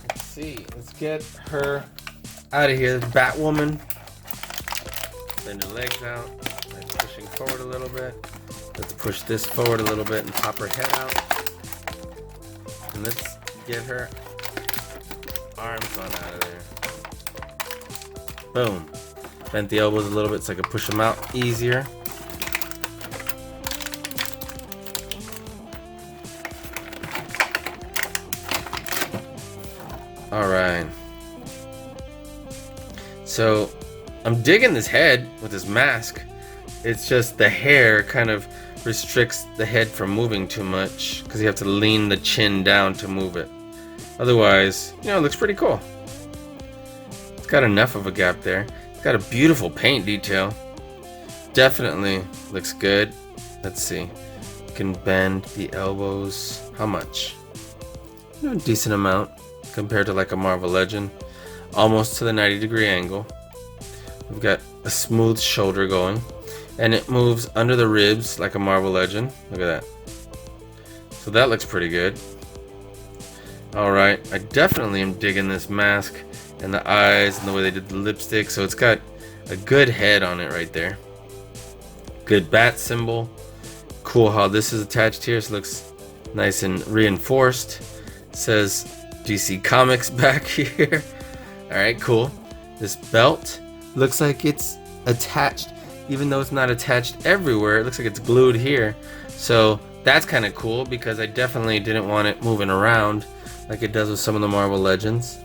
let's see, let's get her out of here. Batwoman. Bend her legs out. Nice, pushing forward a little bit. Let's push this forward a little bit and pop her head out. And let's get her arms on out of there. Boom. Bent the elbows a little bit so I can push them out easier. Alright. So, I'm digging this head with this mask. It's just the hair kind of restricts the head from moving too much because you have to lean the chin down to move it. Otherwise, you know, it looks pretty cool. It's got enough of a gap there. It's got a beautiful paint detail. Definitely looks good. Let's see. You can bend the elbows. How much? You know, a decent amount compared to like a Marvel Legend. Almost to the 90-degree angle. We've got a smooth shoulder going. And it moves under the ribs like a Marvel Legend. Look at that. So that looks pretty good. Alright, I definitely am digging this mask and the eyes and the way they did the lipstick. So it's got a good head on it right there. Good bat symbol. Cool how this is attached here. So it looks nice and reinforced. It says DC Comics back here. Alright, cool. This belt looks like it's attached. Even though it's not attached everywhere, it looks like it's glued here. So that's kind of cool because I definitely didn't want it moving around like it does with some of the Marvel Legends.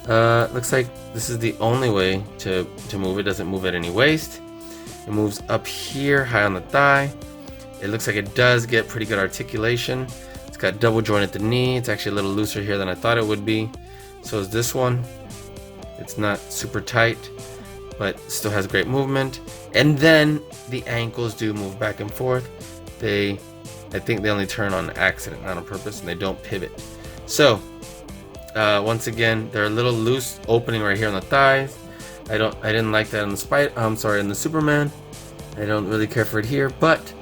Looks like this is the only way to move it. It doesn't move at any waist. It moves up here, high on the thigh. It looks like it does get pretty good articulation. It's got double joint at the knee. It's actually a little looser here than I thought it would be. So is this one. It's not super tight, but still has great movement. And then the ankles do move back and forth. I think they only turn on accident, not on purpose, and they don't pivot. So, once again, they're a little loose opening right here on the thighs. I didn't like that in the in the Superman. I don't really care for it here, but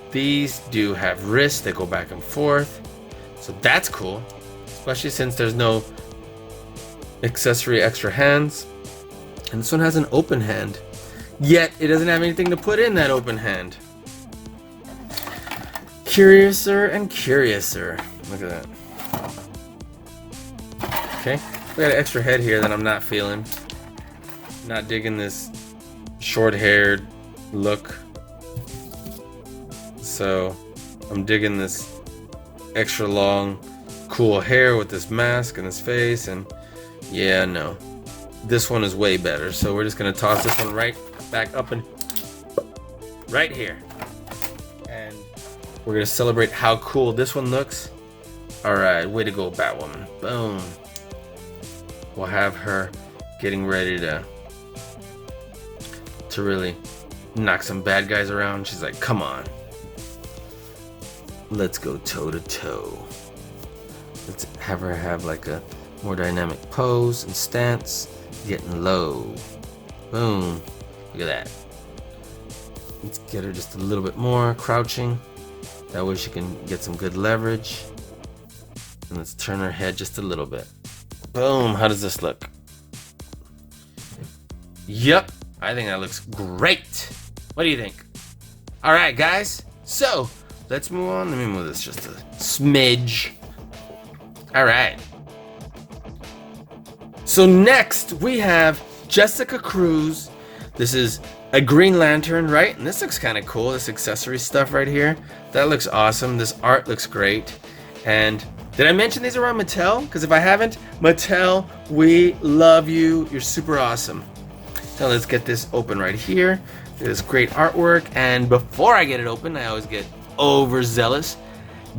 these do have wrists that go back and forth. So that's cool, especially since there's no accessory extra hands. And this one has an open hand. Yet, it doesn't have anything to put in that open hand. Curiouser and curiouser. Look at that. Okay, we got an extra head here that I'm not feeling. Not digging this short-haired look. So, I'm digging this extra long, cool hair with this mask and this face, and yeah, no. This one is way better, so we're just gonna toss this one right back up and right here, and we're gonna celebrate how cool this one looks. All right, way to go, Batwoman. Boom. We'll have her getting ready to really knock some bad guys around. She's like, come on, let's go toe to toe. Let's have her have like a more dynamic pose and stance. Getting low. Boom. Look at that. Let's get her just a little bit more crouching. That way she can get some good leverage. And let's turn her head just a little bit. Boom. How does this look? Yep. I think that looks great. What do you think? All right, guys. So let's move on. Let me move this just a smidge. All right. So next we have Jessica Cruz. This is a Green Lantern, right? And this looks kind of cool, this accessory stuff right here. That looks awesome. This art looks great. And did I mention these are on Mattel? Because if I haven't, Mattel, we love you. You're super awesome. So let's get this open right here. This great artwork. And before I get it open, I always get overzealous.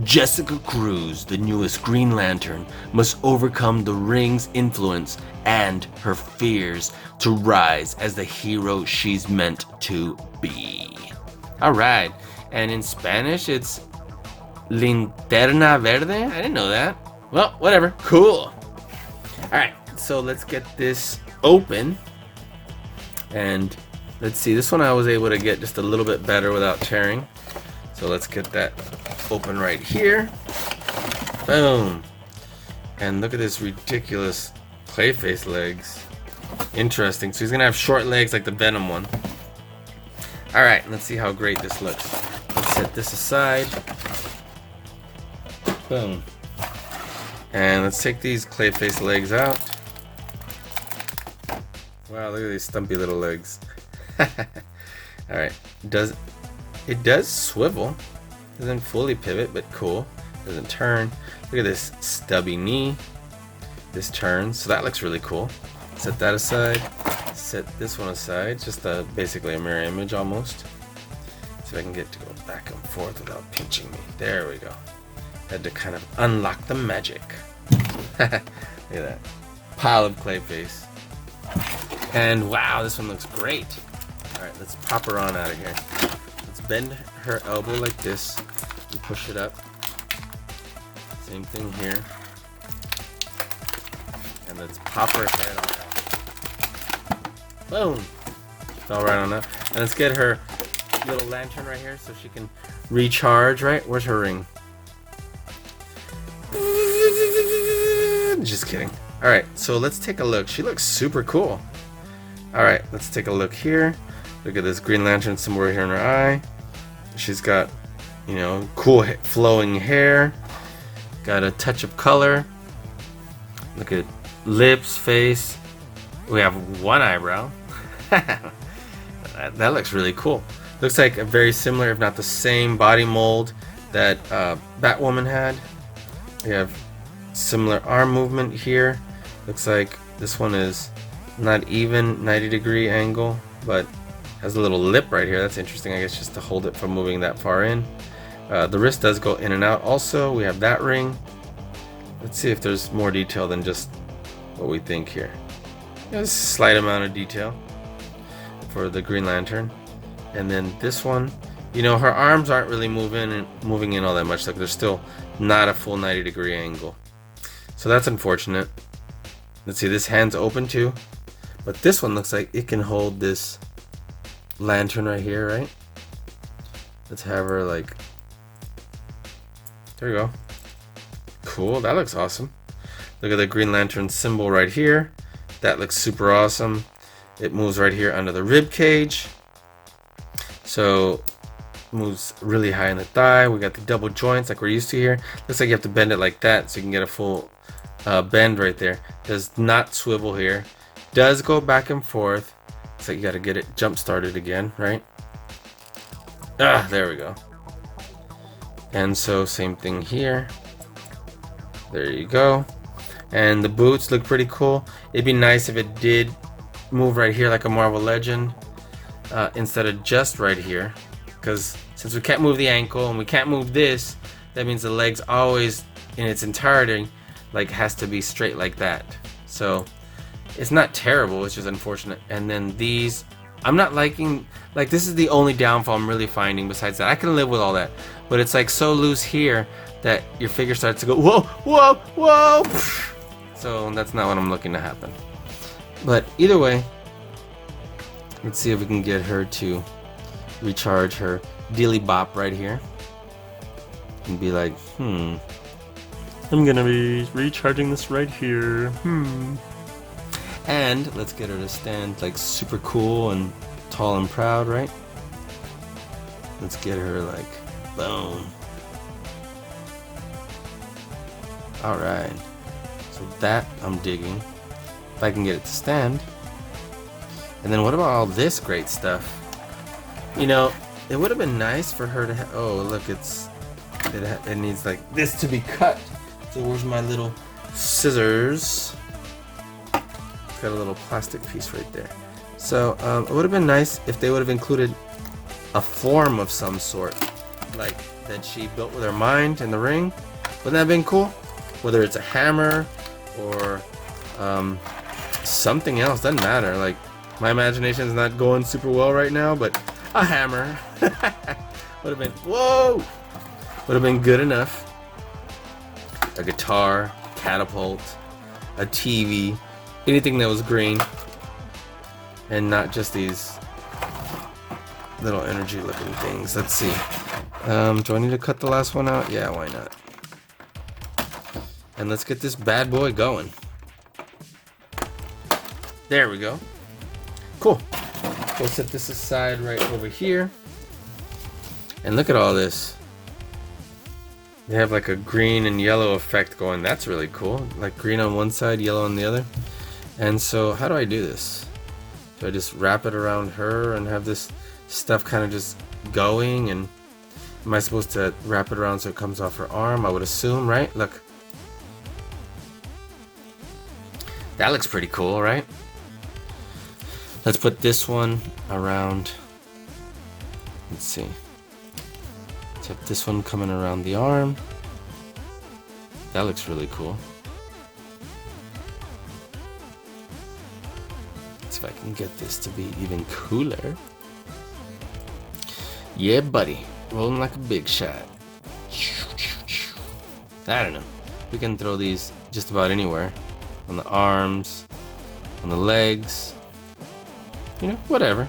Jessica Cruz, the newest Green Lantern, must overcome the ring's influence and her fears to rise as the hero she's meant to be. Alright, and in Spanish it's Linterna Verde? I didn't know that. Well, whatever. Cool. Alright, so let's get this open. And let's see, this one I was able to get just a little bit better without tearing. So let's get that open right here. Boom. And look at this ridiculous Clayface legs. Interesting. So he's gonna have short legs like the Venom one. Alright, let's see how great this looks. Let's set this aside. Boom. And let's take these Clayface legs out. Wow, look at these stumpy little legs. Alright. It does swivel. Doesn't fully pivot, but cool. Doesn't turn. Look at this stubby knee. This turns, so that looks really cool. Set that aside. Set this one aside. Just basically a mirror image almost. So I can get to go back and forth without pinching me. There we go. Had to kind of unlock the magic. Look at that. Pile of Clayface. And wow, this one looks great. Alright, let's pop her on out of here. Let's bend her elbow like this and push it up. Same thing here. And let's pop her head on out. Boom! Fell right on up. And let's get her little lantern right here so she can recharge, right? Where's her ring? Just kidding. Alright, so let's take a look. She looks super cool. Alright, let's take a look here. Look at this Green Lantern symbol right here in her eye. She's got, you know, cool flowing hair. Got a touch of color. Look at lips, face. We have one eyebrow. That looks really cool. Looks like a very similar, if not the same, body mold that Batwoman had. We have similar arm movement here. Looks like this one is not even 90-degree angle, but has a little lip right here. That's interesting, I guess, just to hold it from moving that far in. The wrist does go in and out also. We have that ring. Let's see if there's more detail than just what we think here. There's a slight amount of detail for the Green Lantern. And then this one, you know, her arms aren't really moving in all that much. Like, they're still not a full 90-degree angle. So that's unfortunate. Let's see, this hand's open too. But this one looks like it can hold this lantern right here, right? Let's have her like... There we go. Cool, that looks awesome. Look at the Green Lantern symbol right here. That looks super awesome. It moves right here under the rib cage. So moves really high in the thigh. We got the double joints like we're used to here. Looks like you have to bend it like that so you can get a full bend right there. Does not swivel here. Does go back and forth. So you got to get it jump started again, right? Ah, there we go. And so same thing here. There you go. And the boots look pretty cool. It'd be nice if it did move right here like a Marvel Legend instead of just right here, because since we can't move the ankle and we can't move this, that means the legs always in its entirety like has to be straight like that. So it's not terrible, it's just unfortunate. And then these, I'm not liking, like, this is the only downfall I'm really finding. Besides that, I can live with all that, but it's like so loose here that your figure starts to go whoa, whoa, whoa. So that's not what I'm looking to happen. But either way, let's see if we can get her to recharge her Dilly Bop right here and be like, I'm gonna be recharging this right here. And let's get her to stand like super cool and tall and proud, right? Let's get her like, boom. Alright, so that I'm digging. If I can get it to stand. And then what about all this great stuff? You know, it would have been nice for her to oh, look, it needs like this to be cut. So where's my little scissors? It's got a little plastic piece right there. So it would have been nice if they would have included a form of some sort like that she built with her mind in the ring. Wouldn't that have been cool? Whether it's a hammer or something else, doesn't matter. Like, my imagination is not going super well right now, but a hammer would have been, whoa, would have been good enough. A guitar, catapult, a TV, anything that was green, and not just these little energy looking things. Let's see. Do I need to cut the last one out? Yeah, why not? And let's get this bad boy going. There we go. Cool. We'll set this aside right over here. And look at all this. They have like a green and yellow effect going. That's really cool. Like green on one side, yellow on the other. And so how do I do this? Do I just wrap it around her and have this stuff kind of just going? And am I supposed to wrap it around so it comes off her arm? I would assume, right? Look. That looks pretty cool, right? Let's put this one around. Let's see. Let's have this one coming around the arm. That looks really cool. Let's see if I can get this to be even cooler. Yeah, buddy. Rolling like a big shot. I don't know. We can throw these just about anywhere. On the arms, on the legs, you know, whatever.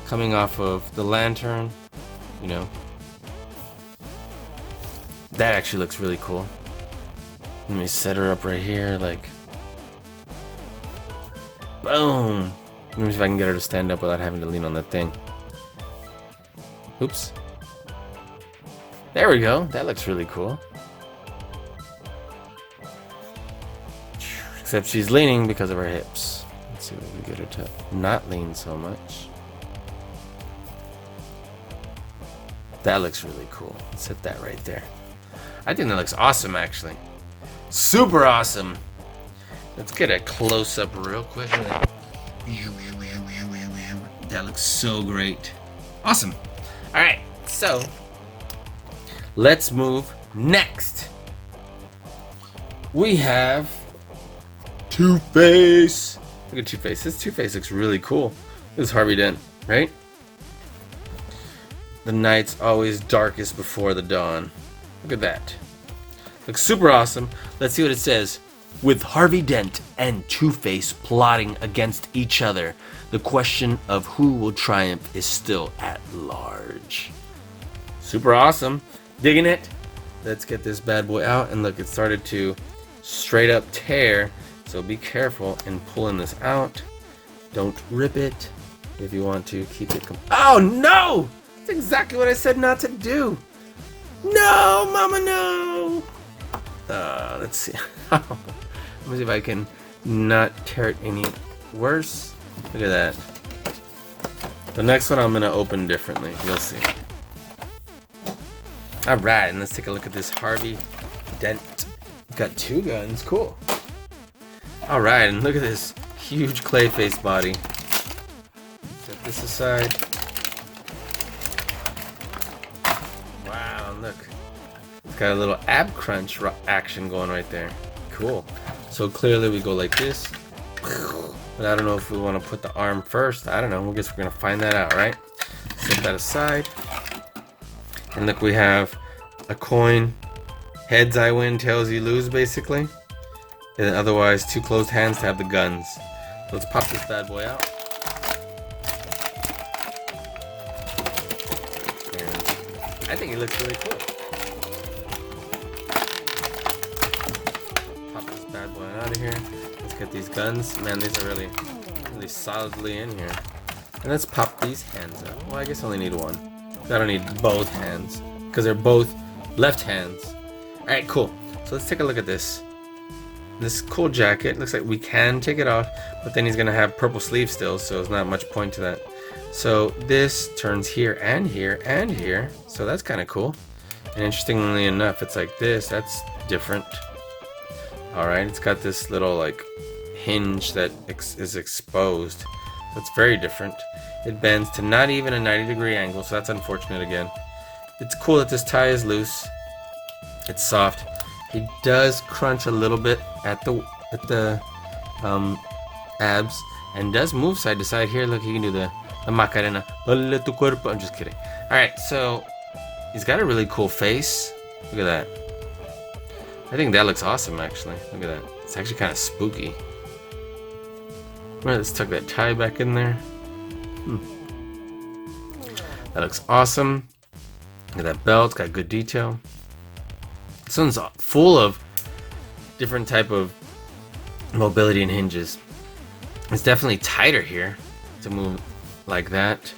Coming off of the lantern, you know. That actually looks really cool. Let me set her up right here, like, boom. Let me see if I can get her to stand up without having to lean on that thing. Oops. There we go. That looks really cool. Except she's leaning because of her hips. Let's see if we can get her to not lean so much. That looks really cool. Let's set that right there. I think that looks awesome, actually. Super awesome. Let's get a close-up real quick. That looks so great. Awesome. All right, so let's move next. We have Two-Face. Look at Two-Face. This Two-Face looks really cool. This is Harvey Dent, right? The night's always darkest before the dawn. Look at that. Looks super awesome. Let's see what it says. With Harvey Dent and Two-Face plotting against each other, the question of who will triumph is still at large. Super awesome. Digging it. Let's get this bad boy out. And look, it started to straight up tear. So be careful in pulling this out. Don't rip it. If you want to keep it. Oh no! That's exactly what I said not to do. No, mama, no. Let's see. Let me see if I can not tear it any worse. Look at that. The next one I'm gonna open differently. You'll see. All right, and let's take a look at this Harvey Dent. Got two guns. Cool. All right, and look at this huge Clayface body. Set this aside. Wow, look. It's got a little ab crunch action going right there. Cool. So clearly we go like this. But I don't know if we want to put the arm first. I don't know. I guess we're going to find that out, right? Set that aside. And look, we have a coin. Heads I win, tails you lose, basically. And otherwise, two closed hands to have the guns. So let's pop this bad boy out. And I think it looks really cool. Pop this bad boy out of here. Let's get these guns. Man, these are really solidly in here. And let's pop these hands out. Well, I guess I only need one. I don't need both hands because they're both left hands. All right, cool. So let's take a look at this. This cool jacket. Looks like we can take it off, but then he's gonna have purple sleeves still, so there's not much point to that. So this turns here and here and here. So that's kind of cool. And interestingly enough, it's like this. That's different. All right, it's got this little like hinge that is exposed. That's very different. It bends to not even a 90-degree angle, so that's unfortunate again. it's cool that this tie is loose. It's soft. He does crunch a little bit at the abs and does move side to side here. Look, he can do the Macarena. I'm just kidding. Alright, so he's got a really cool face. Look at that. I think that looks awesome, actually. Look at that. It's actually kind of spooky. Alright, let's tuck that tie back in there. That looks awesome. Look at that belt. It's got good detail. This one's full of different type of mobility and hinges. It's definitely tighter here to move like that.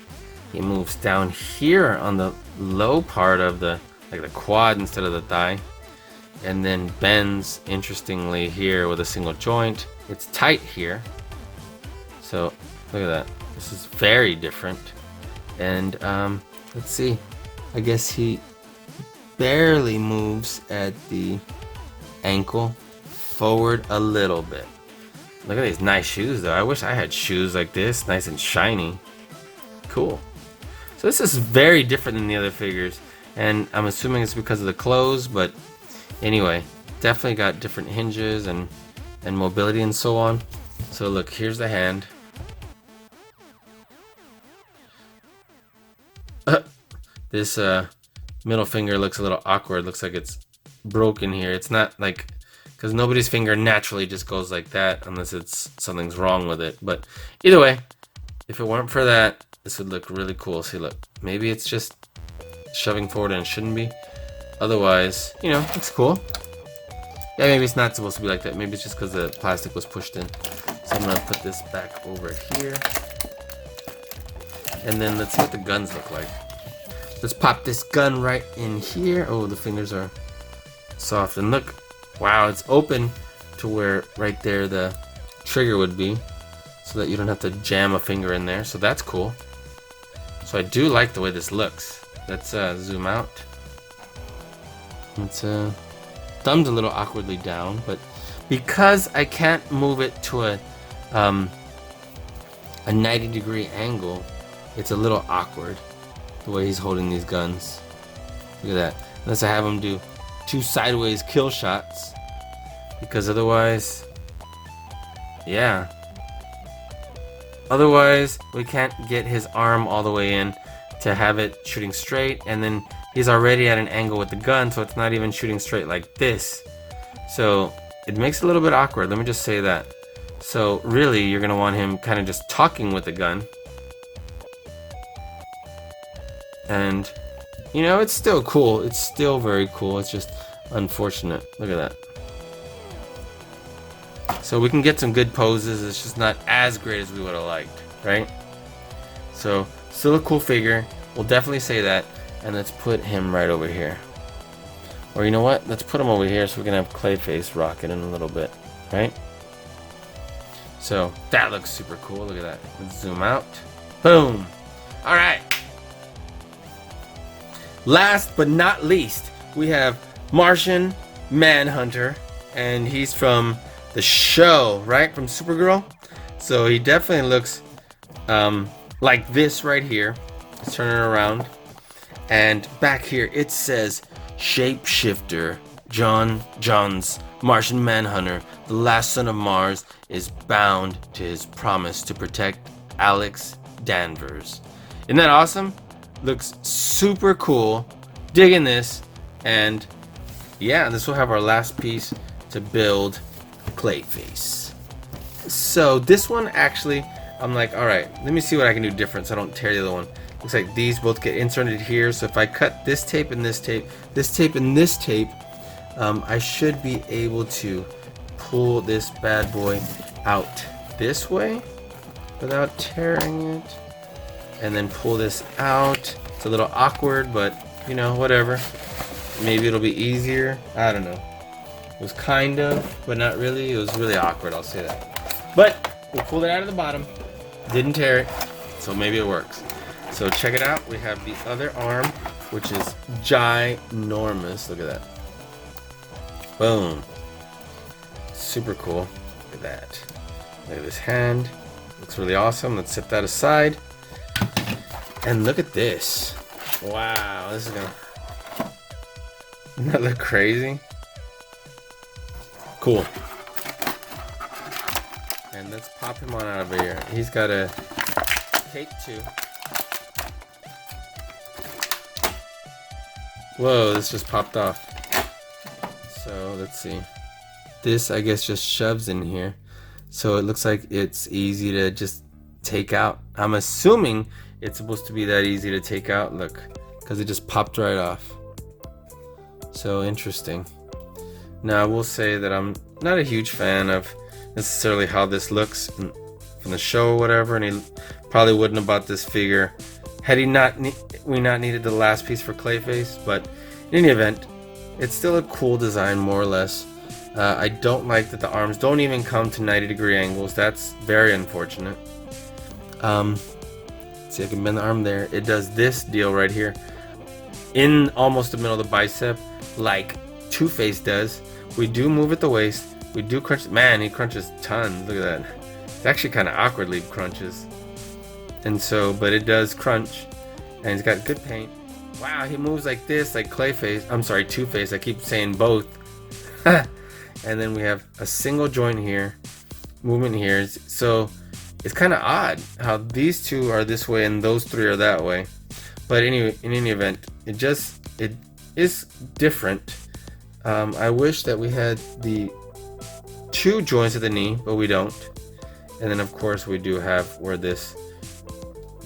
He moves down here on the low part of the quad instead of the thigh, and then bends interestingly here with a single joint. It's tight here, so look at that. This is very different. And let's see, I guess he barely moves at the ankle forward a little bit. Look at these nice shoes though. I wish I had shoes like this, nice and shiny. Cool. So this is very different than the other figures, and I'm assuming it's because of the clothes, but anyway, definitely got different hinges and mobility and so on. So look, here's the hand. This middle finger looks a little awkward. Looks like it's broken here. It's not like, because nobody's finger naturally just goes like that unless it's something's wrong with it. But either way, if it weren't for that, this would look really cool. See, look, maybe it's just shoving forward and it shouldn't be. Otherwise, you know, it's cool. Yeah, maybe it's not supposed to be like that. Maybe it's just because the plastic was pushed in. So I'm gonna put this back over here. And then let's see what the guns look like. Let's pop this gun right in here. Oh, the fingers are soft. And look, wow, it's open to where right there the trigger would be, so that you don't have to jam a finger in there. So that's cool. So I do like the way this looks. Let's zoom out. It's thumbed a little awkwardly down, but because I can't move it to a 90-degree angle, it's a little awkward the way he's holding these guns. Look at that. Unless I have him do 2 sideways kill shots, because otherwise, yeah. Otherwise, we can't get his arm all the way in to have it shooting straight, and then he's already at an angle with the gun, so it's not even shooting straight like this. So it makes it a little bit awkward, let me just say that. So really, you're gonna want him kind of just talking with the gun. And, you know, it's still cool. It's still very cool. It's just unfortunate. Look at that. So we can get some good poses. It's just not as great as we would have liked, right? So, still a cool figure. We'll definitely say that. And let's put him right over here. Or you know what? Let's put him over here so we can have Clayface rocking in a little bit, right? So, that looks super cool. Look at that. Let's zoom out. Boom. All right. Last but not least, we have Martian Manhunter, and he's from the show, right? From Supergirl. So he definitely looks like this right here. Let's turn it around. And back here it says Shapeshifter John's Martian Manhunter, the last son of Mars, is bound to his promise to protect Alex Danvers. Isn't that awesome? Looks super cool. Digging this. And yeah, this will have our last piece to build Clayface. So this one actually, I'm like, all right, let me see what I can do different so I don't tear the other one. Looks like these both get inserted here. So if I cut this tape and this tape, this tape and this tape, I should be able to pull this bad boy out this way without tearing it. And then pull this out. It's a little awkward, but you know, whatever. Maybe it'll be easier. I don't know. It was kind of, but not really. It was really awkward, I'll say that. But we'll pull it out of the bottom. Didn't tear it, so maybe it works. So check it out. We have the other arm, which is ginormous. Look at that. Boom. Super cool. Look at that. Look at this hand. Looks really awesome. Let's set that aside. And look at this. Wow, this is gonna Doesn't that look crazy? Cool. And let's pop him on out of here. He's got a cape too. Whoa, this just popped off. So let's see. This, I guess, just shoves in here. So it looks like it's easy to just take out. I'm assuming it's supposed to be that easy to take out. Look, because it just popped right off. So interesting. Now I will say that I'm not a huge fan of necessarily how this looks from the show or whatever, and he probably wouldn't have bought this figure had he not needed the last piece for Clayface. But in any event, it's still a cool design, more or less. I don't like that the arms don't even come to 90-degree angles. That's very unfortunate. See, I can bend the arm there. It does this deal right here in almost the middle of the bicep, like Two-Face does. We do move at the waist. We do crunch. Man, he crunches tons. Look at that. It's actually kind of awkwardly crunches. And so, but it does crunch. And he's got good paint. Wow, he moves like this, like Clayface. I'm sorry, Two-Face. I keep saying both. And then we have a single joint here, movement here. So it's kind of odd how these two are this way and those three are that way. But anyway, in any event, it is different. I wish that we had the two joints at the knee, but we don't. And then of course we do have where this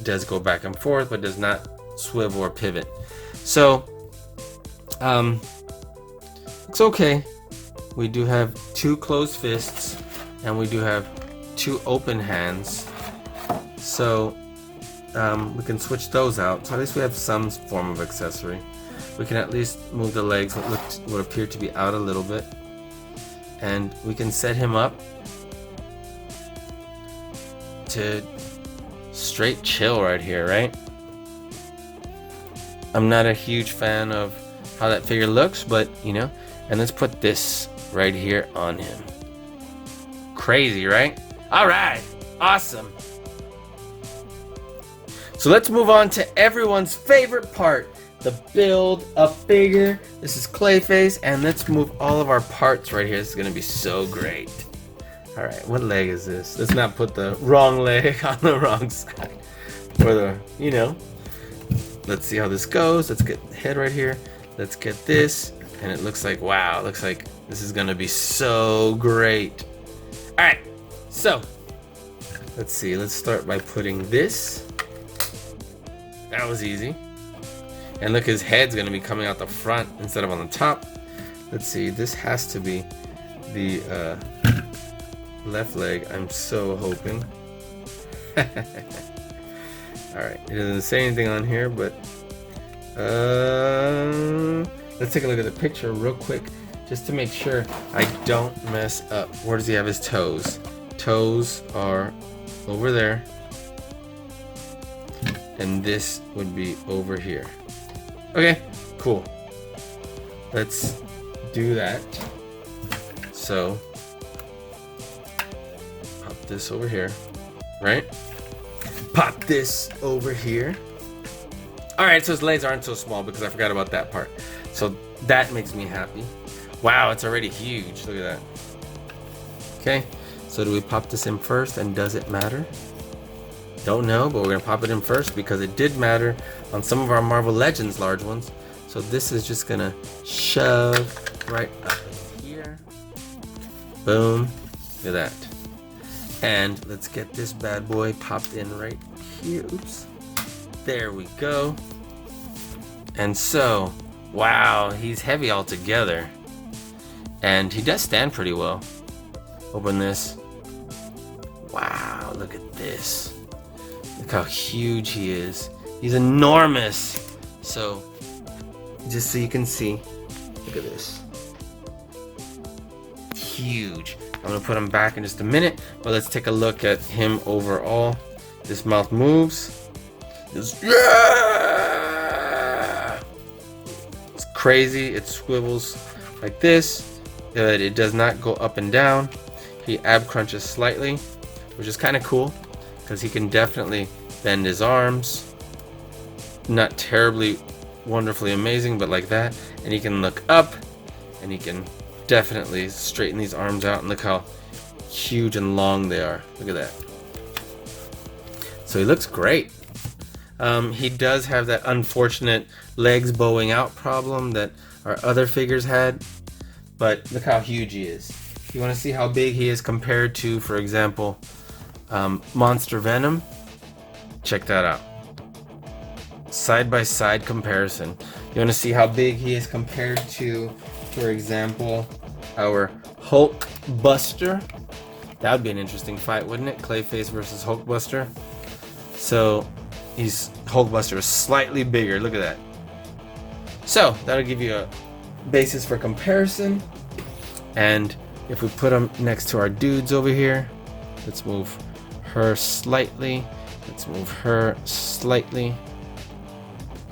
does go back and forth, but does not swivel or pivot. So it's okay. We do have two closed fists, and we do have two open hands. So we can switch those out. So at least we have some form of accessory. We can at least move the legs that would appear to be out a little bit. And we can set him up to straight chill right here, right? I'm not a huge fan of how that figure looks, but you know, and let's put this right here on him. Crazy, right? All right, awesome. So let's move on to everyone's favorite part, the build a figure. This is Clayface, and let's move all of our parts right here. This is gonna be so great. All right, what leg is this? Let's not put the wrong leg on the wrong side. Or the, you know. Let's see how this goes. Let's get the head right here. Let's get this, and it looks like, wow, it looks like this is gonna be so great. All right, so let's see. Let's start by putting this. That was easy. And look, his head's gonna be coming out the front instead of on the top. Let's see, this has to be the left leg, I'm so hoping. Alright, it doesn't say anything on here, but let's take a look at the picture real quick just to make sure I don't mess up. Where does he have his toes? Toes are over there, and this would be over here. Okay, cool. Let's do that. So pop this over here, right? Pop this over here. All right, so his legs aren't so small because I forgot about that part. So that makes me happy. Wow, it's already huge. Look at that. Okay, so do we pop this in first, and does it matter? Don't know, but we're gonna pop it in first because it did matter on some of our Marvel Legends large ones. So this is just gonna shove right up in here. Boom, look at that. And let's get this bad boy popped in right here. Oops, there we go. And so, wow, he's heavy altogether. And he does stand pretty well. Open this. Wow, look at this. Look how huge he is. He's enormous. So, just so you can see, look at this. Huge. I'm gonna put him back in just a minute, but let's take a look at him overall. This mouth moves. It's crazy. It swivels like this. It does not go up and down. He ab crunches slightly, which is kind of cool because he can definitely bend his arms. Not terribly wonderfully amazing, but like that. And he can look up, and he can definitely straighten these arms out, and look how huge and long they are. Look at that. So he looks great. He does have that unfortunate legs bowing out problem that our other figures had, but look how huge he is. You want to see how big he is compared to, for example, Monster Venom? Check that out. Side by side comparison. You want to see how big he is compared to, for example, our Hulk Buster? That would be an interesting fight, wouldn't it? Clayface versus Hulk Buster. So Hulk Buster is slightly bigger. Look at that. So that'll give you a basis for comparison. And if we put them next to our dudes over here, let's move her slightly. Let's move her slightly.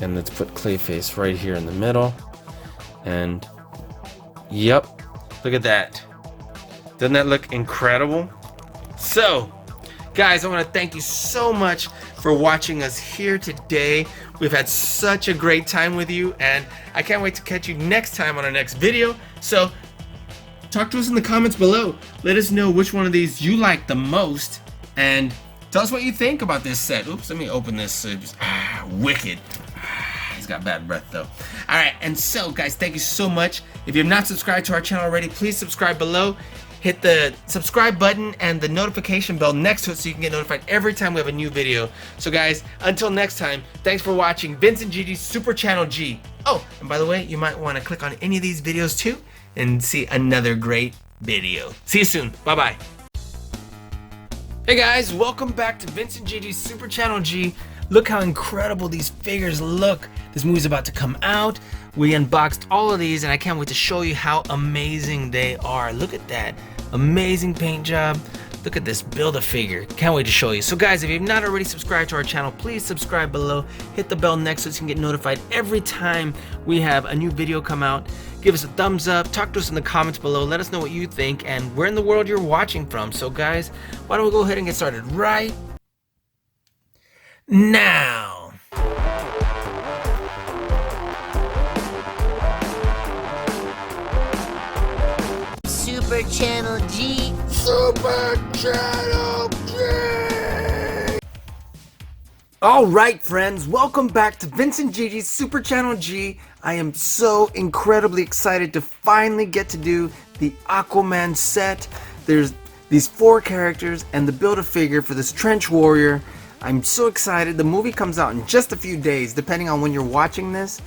And let's put Clayface right here in the middle. And yep, look at that. Doesn't that look incredible? So, guys, I want to thank you so much for watching us here today. We've had such a great time with you, and I can't wait to catch you next time on our next video. So, talk to us in the comments below. Let us know which one of these you like the most, and tell us what you think about this set. Oops, let me open this. Wicked. He's got bad breath though. Alright, and so guys, thank you so much. If you have not subscribed to our channel already, please subscribe below. Hit the subscribe button and the notification bell next to it so you can get notified every time we have a new video. So guys, until next time, thanks for watching Vincent Gigi's Super Channel G. Oh, and by the way, you might want to click on any of these videos too and see another great video. See you soon. Bye-bye. Hey guys, welcome back to Vincent Gigi's Super Channel G. Look how incredible these figures look. This movie's about to come out. We unboxed all of these and I can't wait to show you how amazing they are. Look at that. Amazing paint job. Look at this Build-A-Figure. Can't wait to show you. So guys, if you've not already subscribed to our channel, please subscribe below. Hit the bell next so you can get notified every time we have a new video come out. Give us a thumbs up. Talk to us in the comments below. Let us know what you think and where in the world you're watching from. So guys, why don't we go ahead and get started right now. Super Channel G. Super Channel G! Alright friends, welcome back to Vincent Gigi's Super Channel G. I am so incredibly excited to finally get to do the Aquaman set. There's these 4 characters and the Build-A-Figure for this Trench Warrior. I'm so excited. The movie comes out in just a few days depending on when you're watching this.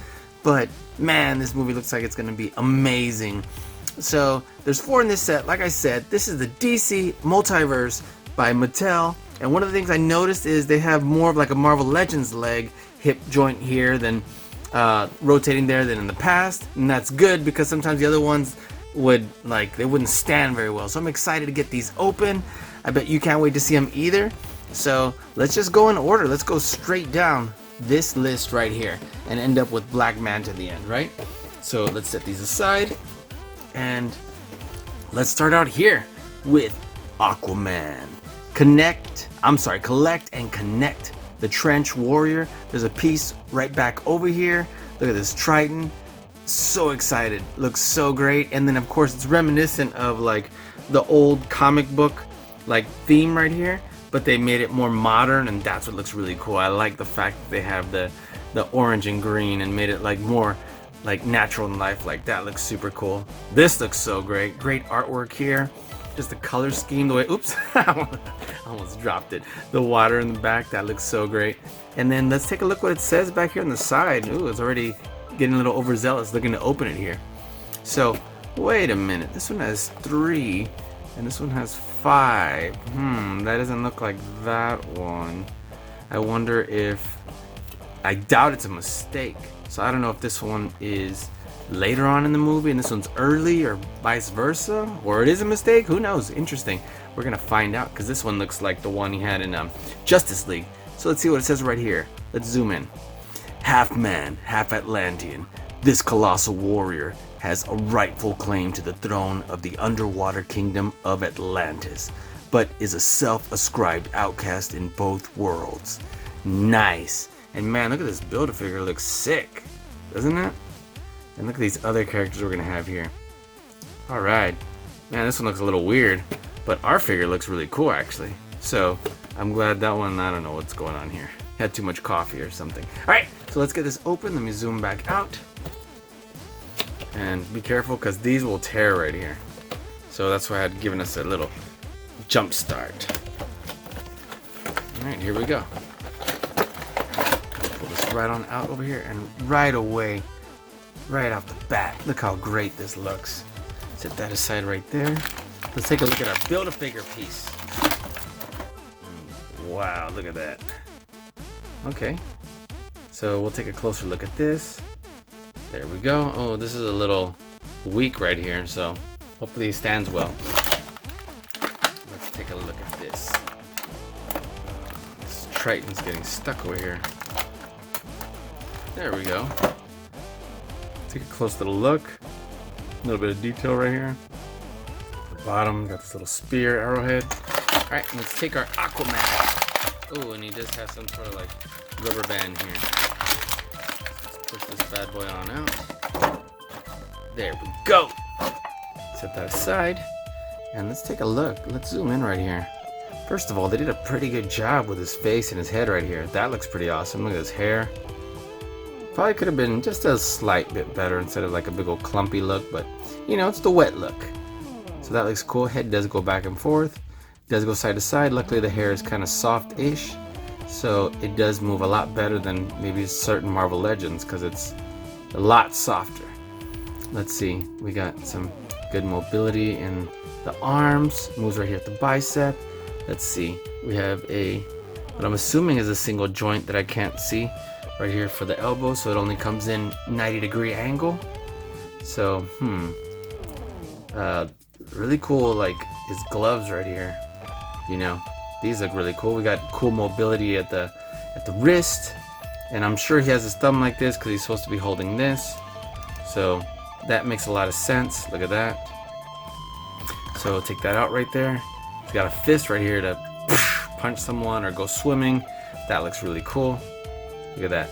But man, this movie looks like it's going to be amazing. So there's 4 in this set. Like I said, this is the DC Multiverse by Mattel. And one of the things I noticed is they have more of like a Marvel Legends leg hip joint here than rotating there than in the past. And that's good because sometimes the other ones they wouldn't stand very well. So I'm excited to get these open. I bet you can't wait to see them either. So let's just go in order. Let's go straight down this list right here and end up with Black Manta at the end, right? So let's set these aside. And let's start out here with Aquaman. Collect and connect the Trench Warrior. There's a piece right back over here. Look at this Triton. So excited. Looks so great. And then of course it's reminiscent of like the old comic book like theme right here, but they made it more modern, and that's what looks really cool. I like the fact that they have the orange and green and made it like more like natural in life. Like that looks super cool. This looks so great. Great artwork here. Just the color scheme, the way, oops, I almost dropped it. The water in the back, that looks so great. And then let's take a look what it says back here on the side. Ooh, it's already getting a little overzealous looking to open it here. So, wait a minute. This one has 3 and this one has 5. That doesn't look like that one. I wonder if, I doubt it's a mistake. So I don't know if this one is later on in the movie and this one's early or vice versa, or it is a mistake. Who knows? Interesting. We're gonna find out because this one looks like the one he had in Justice League. So let's see what it says right here. Let's zoom in. Half man, half Atlantean, this colossal warrior has a rightful claim to the throne of the underwater kingdom of Atlantis, but is a self-ascribed outcast in both worlds. Nice. And man, look at this Build-A-Figure, looks sick. doesn't it? And look at these other characters we're gonna have here. Alright. Man, this one looks a little weird, but our figure looks really cool actually. So I'm glad that one, I don't know what's going on here. Had too much coffee or something. Alright, so let's get this open. Let me zoom back out. And be careful because these will tear right here. So that's why I had given us a little jump start. Alright, here we go. Pull this right on out over here, and right away, right off the bat, look how great this looks. Set that aside right there. Let's take a look at our Build-A-Figure piece. Wow, look at that. Okay, so we'll take a closer look at this. There we go. Oh, this is a little weak right here, so hopefully it stands well. Let's take a look at this. This Triton's getting stuck over here. There we go. Take a close little look. A little bit of detail right here. The bottom, got this little spear arrowhead. Alright, let's take our Aquaman. Oh, and he does have some sort of like rubber band here. Let's push this bad boy on out. There we go. Set that aside. And let's take a look. Let's zoom in right here. First of all, they did a pretty good job with his face and his head right here. That looks pretty awesome. Look at his hair. Probably could have been just a slight bit better instead of like a big old clumpy look, but you know, it's the wet look. So that looks cool. Head does go back and forth. Does go side to side. Luckily the hair is kind of soft-ish, so it does move a lot better than maybe certain Marvel Legends because it's a lot softer. Let's see, we got some good mobility in the arms, moves right here at the bicep. Let's see, we have what I'm assuming is a single joint that I can't see right here for the elbow, so it only comes in 90-degree angle. So really cool, like his gloves right here. You know, these look really cool. We got cool mobility at the wrist, and I'm sure he has his thumb like this because he's supposed to be holding this. So that makes a lot of sense. Look at that. So take that out right there. He's got a fist right here to punch someone or go swimming. That looks really cool. Look at that.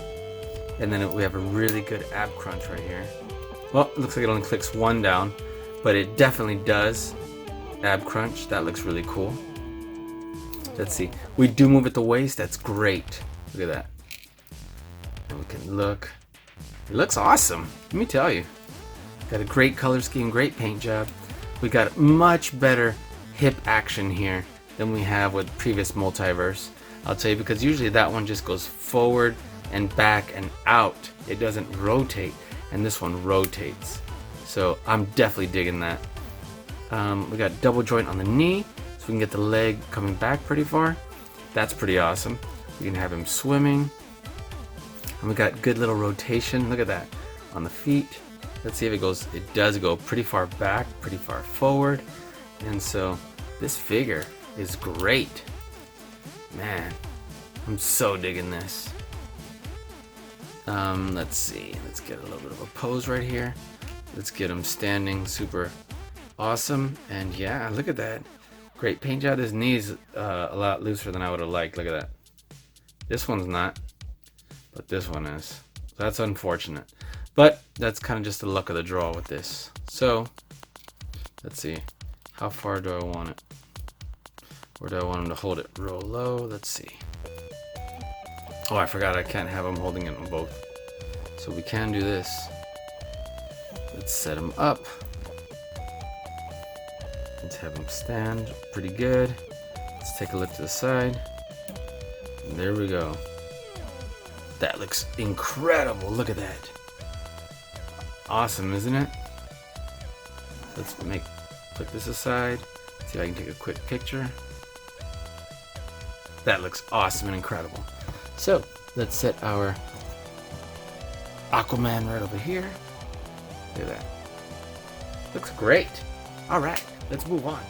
And then we have a really good ab crunch right here. Well, it looks like it only clicks one down, but it definitely does. Ab crunch. That looks really cool. Let's see. We do move at the waist. That's great. Look at that. And we can look. It looks awesome. Let me tell you. Got a great color scheme, great paint job. We got much better hip action here than we have with previous Multiverse. I'll tell you, because usually that one just goes forward and back and out. It doesn't rotate, and this one rotates. So I'm definitely digging that. We got double joint on the knee, so we can get the leg coming back pretty far. That's pretty awesome. We can have him swimming. And we got good little rotation. Look at that on the feet. Let's see if it goes. It does go pretty far back, pretty far forward. And so this figure is great. Man, I'm so digging this. Let's see. Let's get a little bit of a pose right here. Let's get him standing super awesome. And yeah, look at that. Great paint job. This knee's a lot looser than I would have liked. Look at that. This one's not, but this one is. So that's unfortunate. But that's kind of just the luck of the draw with this. So let's see. How far do I want it? Or do I want him to hold it real low? Let's see. Oh, I forgot I can't have him holding it on both. So we can do this. Let's set him up. Let's have him stand pretty good. Let's take a look to the side. And there we go. That looks incredible. Look at that. Awesome, isn't it? Let's put this aside. See if I can take a quick picture. That looks awesome and incredible. So let's set our Aquaman right over here. Look at that. Looks great. All right, let's move on.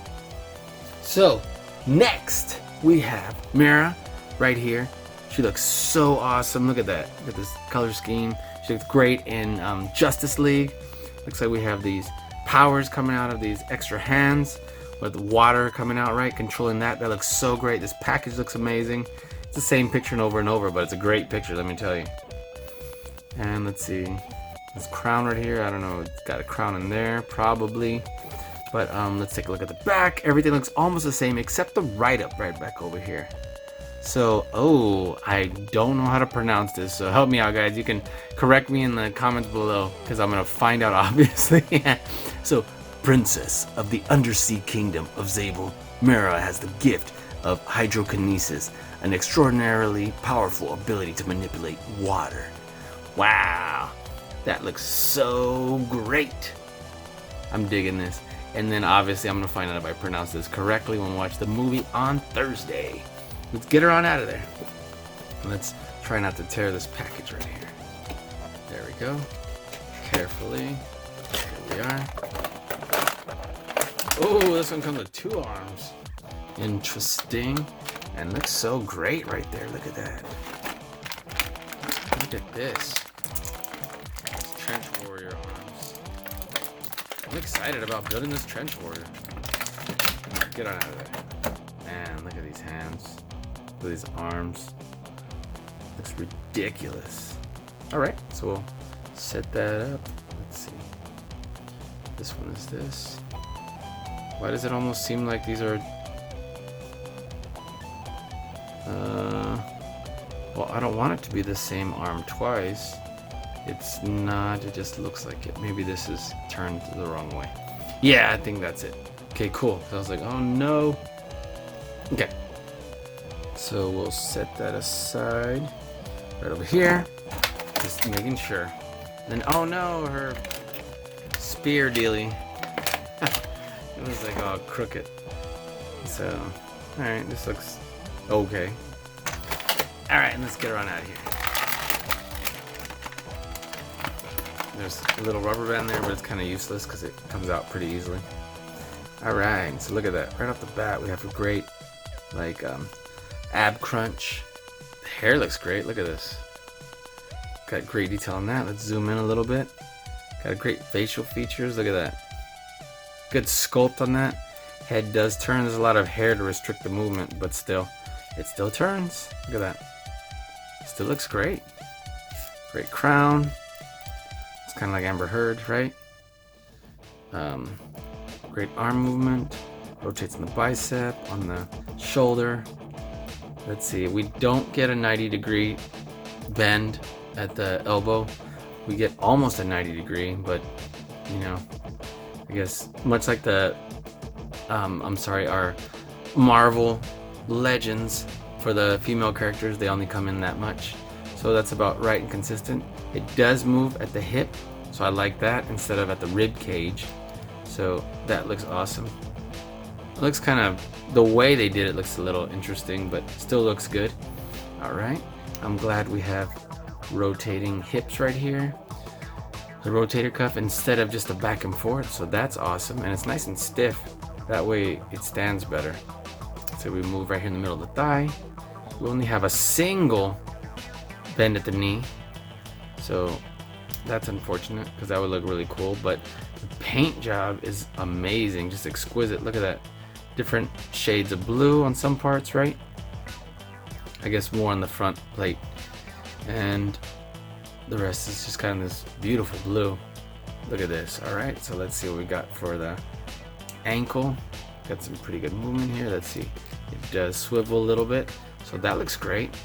So next we have Mera right here. She looks so awesome. Look at that. Look at this color scheme. She looks great in Justice League. Looks like we have these powers coming out of these extra hands with water coming out, right? Controlling that. That looks so great. This package looks amazing. It's the same picture over and over, but it's a great picture, let me tell you. And let's see. This crown right here, I don't know, it's got a crown in there, probably. But let's take a look at the back. Everything looks almost the same except the write-up right back over here. So, oh, I don't know how to pronounce this, so help me out, guys. You can correct me in the comments below, because I'm going to find out, obviously. So, Princess of the Undersea Kingdom of Zabel, Mira has the gift of hydrokinesis, an extraordinarily powerful ability to manipulate water. Wow, that looks so great. I'm digging this. And then obviously I'm gonna find out if I pronounce this correctly when we watch the movie on Thursday. Let's get her on out of there. Let's try not to tear this package right here. There we go. Carefully. Here we are. Oh, this one comes with 2 arms. Interesting. And looks so great right there. Look at that. Look at this. Trench warrior arms. I'm excited about building this trench warrior. Get on out of there. Man, look at these hands. Look at these arms. Looks ridiculous. Alright, so we'll set that up. Let's see. This one is this. Why does it almost seem like these are... well, I don't want it to be the same arm twice. It's not, it just looks like it. Maybe this is turned the wrong way. Yeah, I think that's it. Okay, cool. So I was like, oh no. Okay. So we'll set that aside. Right over here. Just making sure. Then, oh no, her spear dealie. It was like all crooked. So, alright, this looks okay. Alright, let's get her on out of here. There's a little rubber band there, but it's kind of useless because it comes out pretty easily. Alright, so look at that. Right off the bat, we have a great, like, ab crunch. The hair looks great. Look at this. Got great detail on that. Let's zoom in a little bit. Got great facial features. Look at that. Good sculpt on that. Head does turn. There's a lot of hair to restrict the movement, but still, it still turns. Look at that. Still looks great. Great crown. It's kind of like Amber Heard, right? Great arm movement. Rotates on the bicep, on the shoulder. Let's see. We don't get a 90-degree bend at the elbow. We get almost a 90-degree, but you know, I guess much like the our Marvel Legends for the female characters, they only come in that much. So that's about right and consistent. It does move at the hip, so I like that instead of at the rib cage. So that looks awesome. It looks kind of, the way they did it looks a little interesting, but still looks good. Alright, I'm glad we have rotating hips right here. The rotator cuff instead of just a back and forth, so that's awesome. And it's nice and stiff. That way it stands better. So we move right here in the middle of the thigh. We only have a single bend at the knee. So that's unfortunate because that would look really cool. But the paint job is amazing, just exquisite. Look at that. Different shades of blue on some parts, right? I guess more on the front plate. And the rest is just kind of this beautiful blue. Look at this. Alright, so let's see what we got for the ankle. Got some pretty good movement here. Let's see. It does swivel a little bit. So that looks great.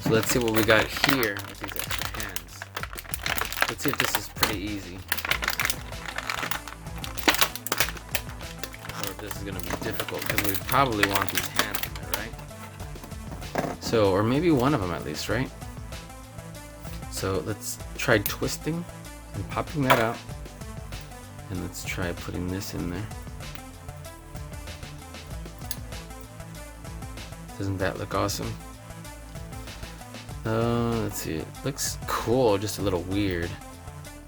So let's see what we got here with these extra hands. Let's see if this is pretty easy. Or if this is going to be difficult, because we probably want these hands in there, right? So, or maybe one of them at least, right? So let's try twisting and popping that out. And let's try putting this in there. Doesn't that look awesome? Let's see, it looks cool, just a little weird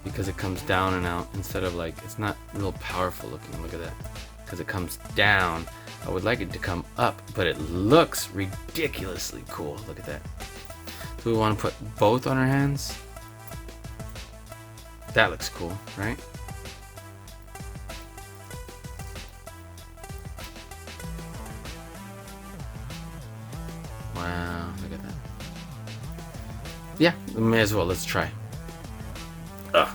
because it comes down and out instead of like, it's not real powerful looking. Look at that, because it comes down. I would like it to come up, but it looks ridiculously cool. Look at that. Do we want to put both on our hands? That looks cool, right? Wow, look at that. Yeah, we may as well. Let's try. Ugh.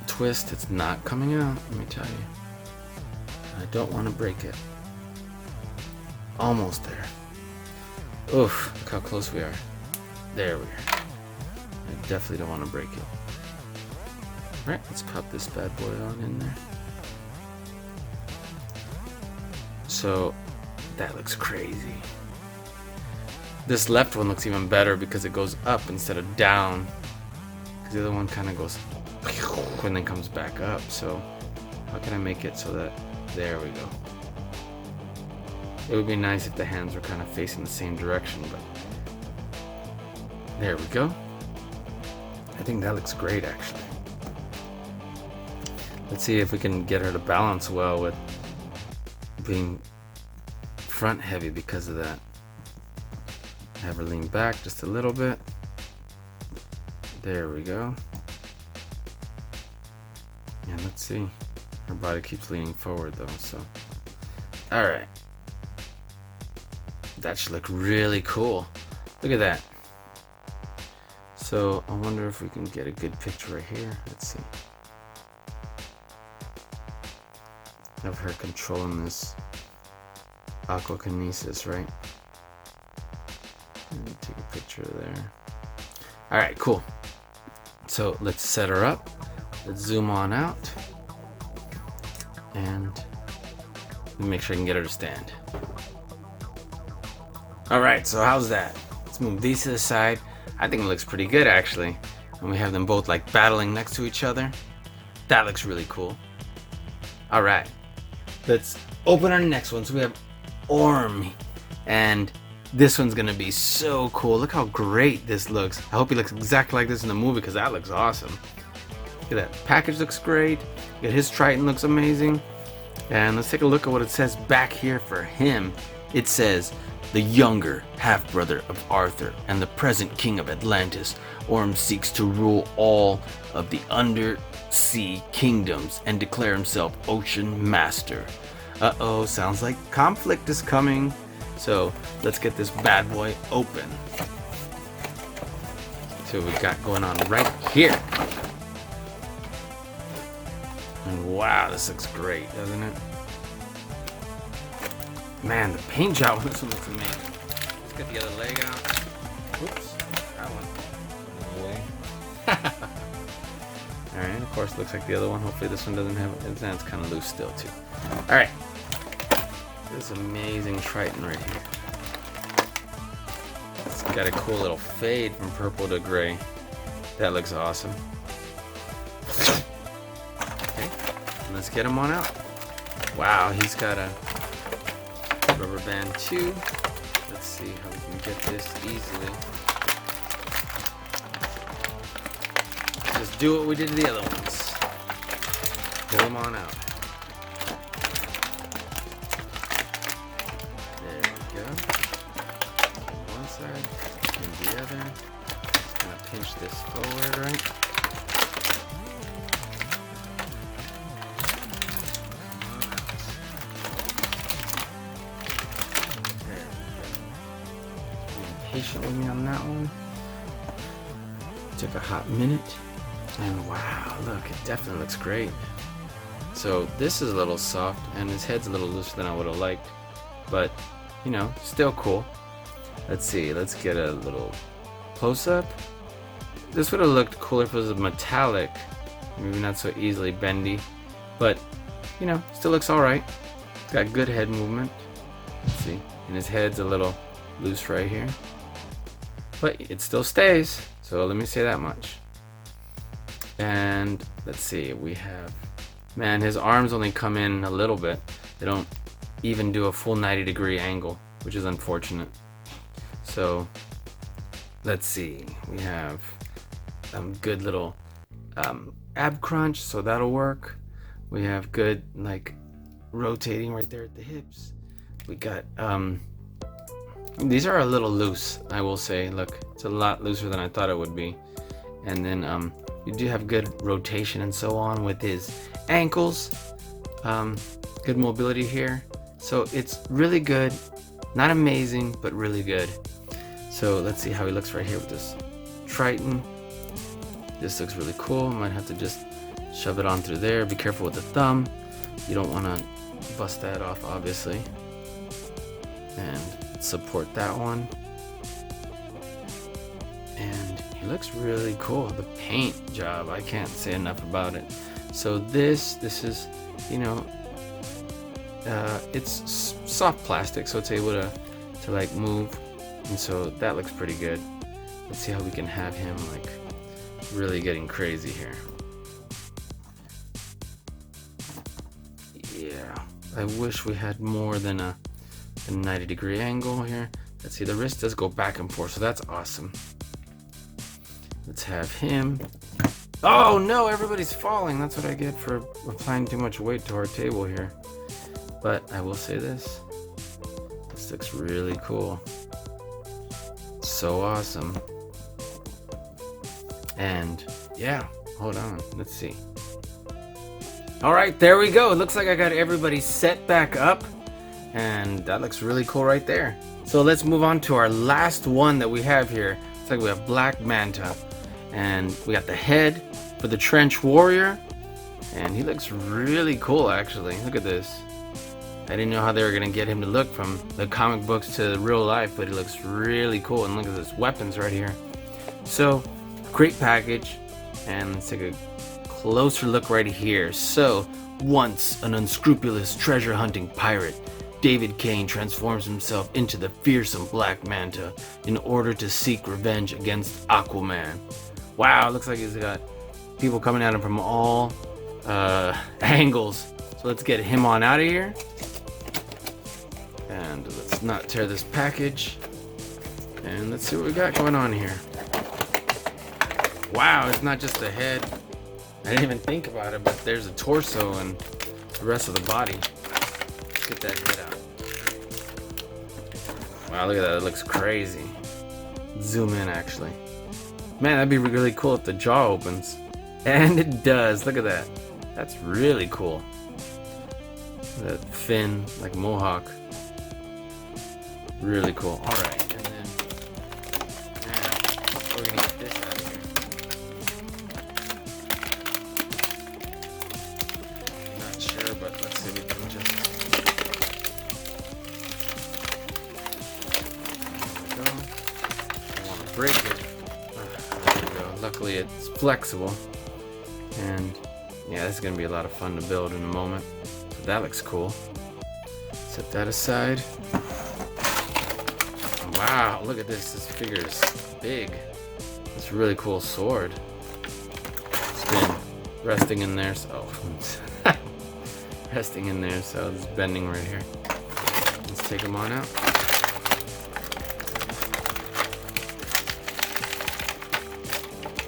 Twist, it's not coming out, let me tell you. I don't want to break it. Almost there. Oof, look how close we are. There we are. I definitely don't want to break it. Alright, let's pop this bad boy on in there. So, that looks crazy. This left one looks even better because it goes up instead of down. Because the other one kind of goes and then comes back up. So, how can I make it so that... There we go. It would be nice if the hands were kind of facing the same direction, but... There we go. I think that looks great, actually. Let's see if we can get her to balance well with being front heavy because of that. Have her lean back just a little bit. There we go. And let's see. Her body keeps leaning forward though, so. Alright. That should look really cool. Look at that. So I wonder if we can get a good picture right here. Let's see. Of her controlling this aquakinesis, right? Let me take a picture there. Alright, cool. So let's set her up. Let's zoom on out. And make sure I can get her to stand. Alright, so how's that? Let's move these to the side. I think it looks pretty good actually. And we have them both like battling next to each other. That looks really cool. Alright, let's open our next one. So we have Orm. And this one's gonna be so cool. Look how great this looks. I hope he looks exactly like this in the movie because that looks awesome. Look at that. Package looks great. Look at his Triton looks amazing. And let's take a look at what it says back here for him. It says, the younger half-brother of Arthur and the present king of Atlantis, Orm seeks to rule all of the undersea kingdoms and declare himself ocean master. Uh-oh, sounds like conflict is coming. So let's get this bad boy open. See what we got going on right here. And wow, this looks great, doesn't it? Man, the paint job on this one looks amazing. Let's get the other leg out. Oops, that one. Alright, of course, looks like the other one. Hopefully this one doesn't have it. It's kind of loose still, too. Alright. This amazing Triton right here. It's got a cool little fade from purple to gray. That looks awesome. Okay, let's get him on out. Wow, he's got a rubber band too. Let's see how we can get this easily. Just do what we did to the other ones. Pull them on out. There we go. On one side and the other. Just kind of pinch this forward, right? Patient with me on that one. Took a hot minute, and wow, look, it definitely looks great. So this is a little soft, and his head's a little looser than I would have liked, but you know, still cool. Let's see, let's get a little close-up. This would have looked cooler if it was metallic, maybe not so easily bendy, but you know, still looks all right. It's got good head movement. Let's see, and his head's a little loose right here. But it still stays, so let me say that much. And let's see, we have, man, his arms only come in a little bit. They don't even do a full 90-degree angle, which is unfortunate. So let's see, we have good little ab crunch, so that'll work. We have good like rotating right there at the hips. We got these are a little loose, I will say. Look, it's a lot looser than I thought it would be. And then you do have good rotation and so on with his ankles. Good mobility here. So it's really good. Not amazing, but really good. So let's see how he looks right here with this Triton. This looks really cool. Might have to just shove it on through there. Be careful with the thumb. You don't want to bust that off, obviously. And support that one. And it looks really cool. The paint job, I can't say enough about it. So this is, you know, it's soft plastic, so it's able to like move, and so that looks pretty good. Let's see how we can have him like really getting crazy here. Yeah, I wish we had more than a 90-degree angle here. Let's see, the wrist does go back and forth, so that's awesome. Let's have him. Oh no, everybody's falling. That's what I get for applying too much weight to our table here. But I will say this looks really cool. So awesome. And yeah, hold on, let's see. All right, there we go. It looks like I got everybody set back up, and that looks really cool right there. So let's move on to our last one that we have here. It's like we have Black Manta, and we got the head for the Trench Warrior, and he looks really cool actually. Look at this. I didn't know how they were gonna get him to look from the comic books to real life, but he looks really cool. And look at this weapons right here. So great package, and let's take a closer look right here. So once an unscrupulous treasure hunting pirate, David Kane transforms himself into the fearsome Black Manta in order to seek revenge against Aquaman. Wow, it looks like he's got people coming at him from all angles. So let's get him on out of here. And let's not tear this package. And let's see what we got going on here. Wow, it's not just the head. I didn't even think about it, but there's a torso and the rest of the body. Let's get that head out. Wow, look at that. It looks crazy. Zoom in, actually. Man, that'd be really cool if the jaw opens. And it does. Look at that. That's really cool. That fin, like mohawk. Really cool. All right, and then we're gonna get this out of here. Not sure, but let's see if we can just. There we go. Don't want to break it. There we go. Luckily, it's flexible, and yeah, this is gonna be a lot of fun to build in a moment. So that looks cool. Set that aside. Wow, look at this. This figure is big. It's a really cool sword. It's been resting in there, so resting in there, so it's bending right here. Let's take him on out.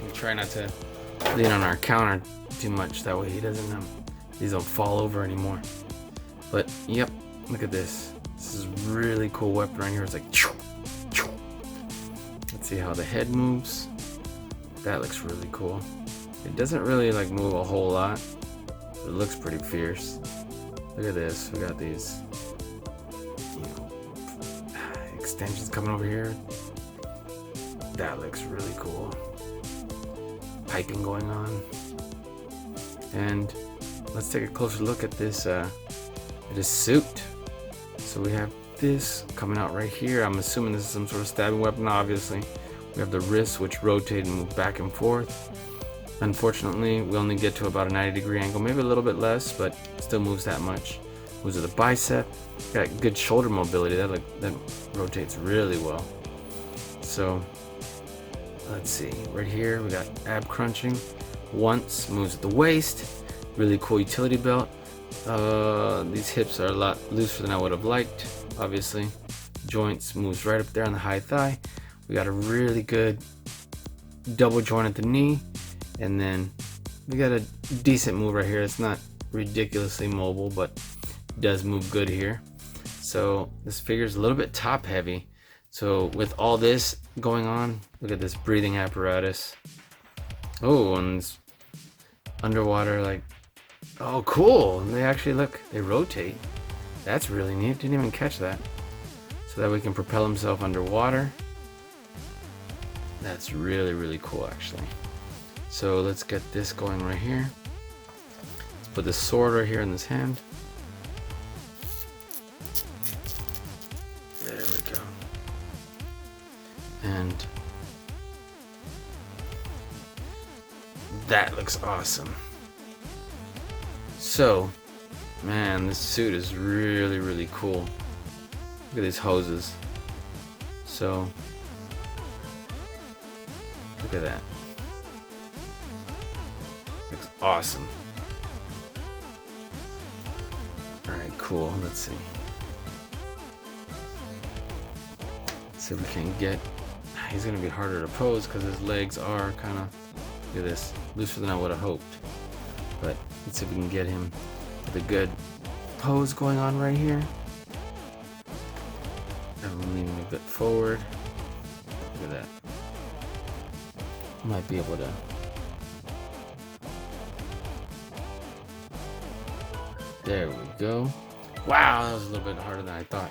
We try not to lean on our counter too much, that way these don't fall over anymore. But yep, look at this. This is a really cool weapon right here. It's like let's see how the head moves. That looks really cool. It doesn't really like move a whole lot, but it looks pretty fierce. Look at this. We got these, you know, extensions coming over here. That looks really cool. Piping going on. And let's take a closer look at this suit. So we have this coming out right here. I'm assuming this is some sort of stabbing weapon, obviously. We have the wrists, which rotate and move back and forth. Unfortunately, we only get to about a 90-degree angle, maybe a little bit less, but still moves that much. Moves to the bicep. Got good shoulder mobility. That rotates really well. So let's see. Right here, we got ab crunching. Once moves at the waist. Really cool utility belt. These hips are a lot looser than I would have liked, obviously. Joints moves right up there on the high thigh. We got a really good double joint at the knee, and then we got a decent move right here. It's not ridiculously mobile, but it does move good here. So this figure is a little bit top heavy. So with all this going on, look at this breathing apparatus. Oh, and it's underwater, like, oh cool, and they actually they rotate. That's really neat. Didn't even catch that. So that we can propel himself underwater. That's really, really cool, actually. So let's get this going right here. Let's put the sword right here in this hand. There we go. And that looks awesome. So, man, this suit is really, really cool. Look at these hoses. So, look at that. Looks awesome. Alright, cool. Let's see. Let's see if we can get... He's going to be harder to pose because his legs are kind of... Look at this. Looser than I would have hoped. But let's see if we can get him with a good pose going on right here. I'm leaning a bit forward. Look at that. Might be able to. There we go. Wow, that was a little bit harder than I thought.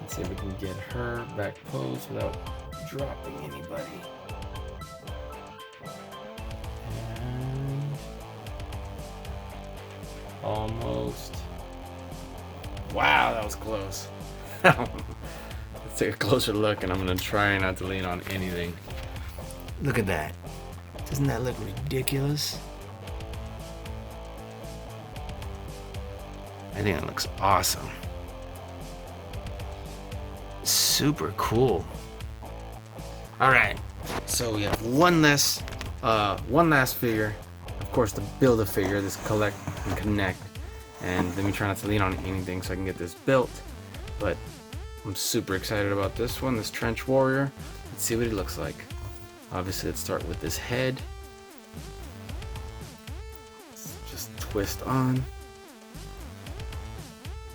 Let's see if we can get her back posed without dropping anybody. And almost. Wow, that was close. Let's take a closer look, and I'm gonna try not to lean on anything. Look at that. Doesn't that look ridiculous? I think it looks awesome. Super cool. All right, so we have one last figure. Of course, to build a figure, this collect and connect. And let me try not to lean on anything so I can get this built. But I'm super excited about this one, this Trench Warrior. Let's see what he looks like. Obviously, let's start with this head. Let's just twist on.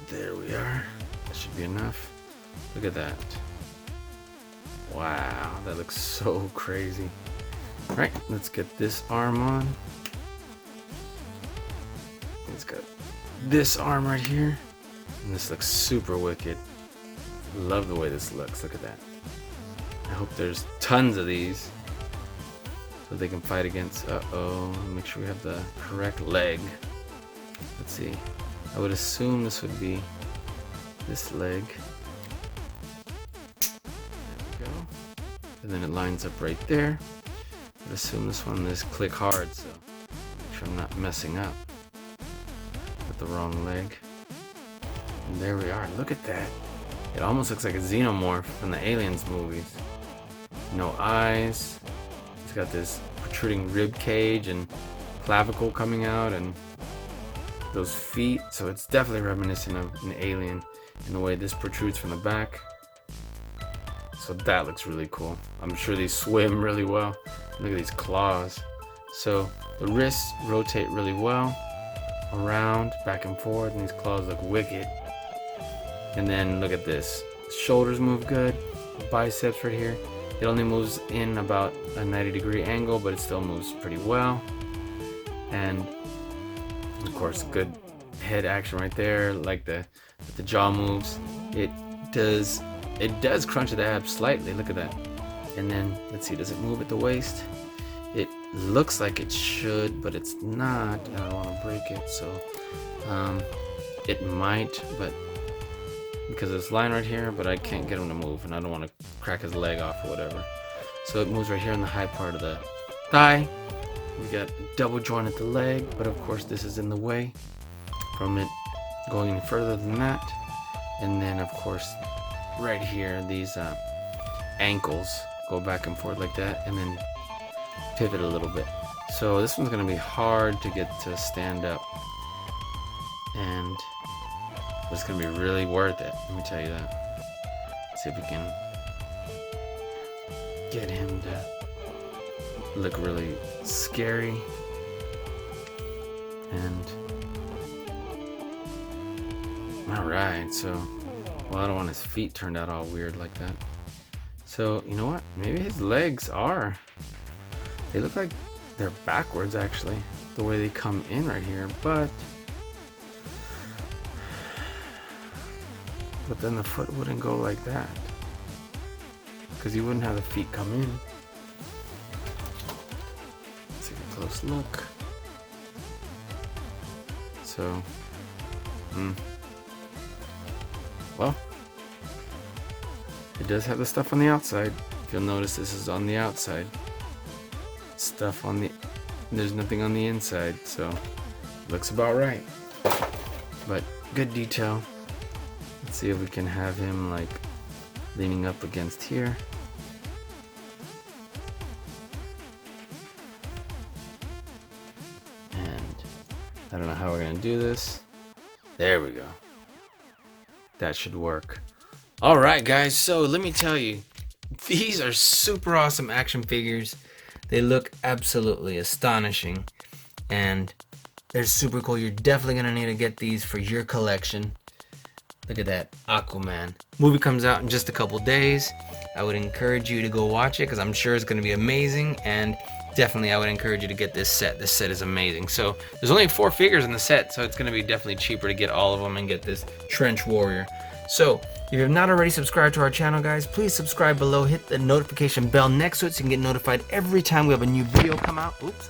There we are. That should be enough. Look at that. Wow, that looks so crazy. All right, let's get this arm on. It's got this arm right here, and this looks super wicked. Love the way this looks. Look at that. I hope there's tons of these so they can fight against. Make sure we have the correct leg. Let's see. I would assume this would be this leg. There we go. And then it lines up right there. I'd assume this one is click hard, so make sure I'm not messing up with the wrong leg. And there we are. Look at that. It almost looks like a xenomorph from the Aliens movies. No eyes. It's got this protruding rib cage and clavicle coming out and those feet. So it's definitely reminiscent of an alien in the way this protrudes from the back. So that looks really cool. I'm sure these swim really well. Look at these claws. So the wrists rotate really well around, back and forth, and these claws look wicked. And then look at this. Shoulders move good. Biceps right here. It only moves in about a 90-degree angle, but it still moves pretty well. And of course, good head action right there. Like the jaw moves. It does crunch the abs slightly. Look at that. And then let's see. Does it move at the waist? It looks like it should, but it's not. I don't want to break it, so it might, but. Because it's line right here, but I can't get him to move, and I don't want to crack his leg off or whatever. So it moves right here in the high part of the thigh. We got double joint at the leg, but of course this is in the way from it going any further than that. And then of course right here, these ankles go back and forth like that, and then pivot a little bit. So this one's going to be hard to get to stand up. And it's going to be really worth it, let me tell you that. Let's see if we can get him to look really scary. And alright, so well, I don't want his feet turned out all weird like that. So you know what, maybe his legs are, they look like they're backwards actually, the way they come in right here, but then the foot wouldn't go like that, because you wouldn't have the feet come in. close look. So, well, it does have the stuff on the outside. If you'll notice, this is on the outside. Stuff on the, there's nothing on the inside, so looks about right. But good detail. Let's see if we can have him like leaning up against here. And I don't know how we're gonna do this. There we go. That should work. All right, guys, so let me tell you, these are super awesome action figures. They look absolutely astonishing, and they're super cool. You're definitely gonna need to get these for your collection. Look at that, Aquaman. Movie comes out in just a couple days. I would encourage you to go watch it because I'm sure it's gonna be amazing, and definitely I would encourage you to get this set. This set is amazing. So there's only 4 figures in the set, so it's gonna be definitely cheaper to get all of them and get this Trench Warrior. So if you have not already subscribed to our channel, guys, please subscribe below. Hit the notification bell next to it so you can get notified every time we have a new video come out. Oops.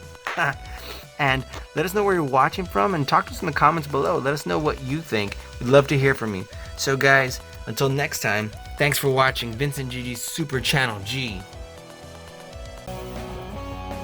And let us know where you're watching from and talk to us in the comments below. Let us know what you think. We'd love to hear from you. So guys, until next time, thanks for watching Vincent Gigi's Super Channel G.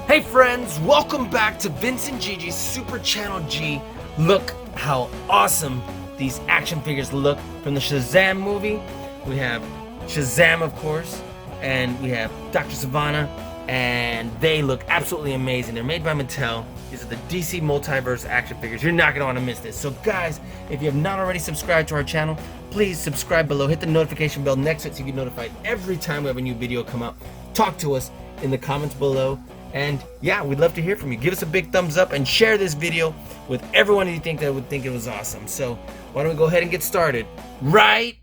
Hey friends, welcome back to Vincent Gigi's Super Channel G. Look how awesome these action figures look from the Shazam movie. We have Shazam, of course, and we have Dr. Savannah, and they look absolutely amazing. They're made by Mattel. These are the DC Multiverse action figures. You're not gonna wanna miss this. So guys, if you have not already subscribed to our channel, please subscribe below. Hit the notification bell next to it so you get notified every time we have a new video come out. Talk to us in the comments below. And yeah, we'd love to hear from you. Give us a big thumbs up and share this video with everyone you think that would think it was awesome. So why don't we go ahead and get started right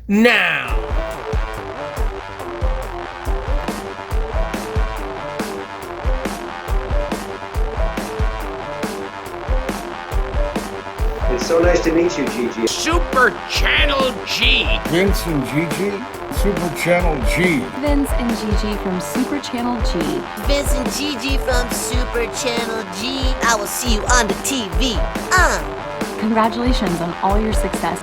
now. It's so nice to meet you, Gigi. Super Channel G. Vince and Gigi, Super Channel G. Vince and Gigi from Super Channel G. Vince and Gigi from Super Channel G. I will see you on the TV. Congratulations on all your success.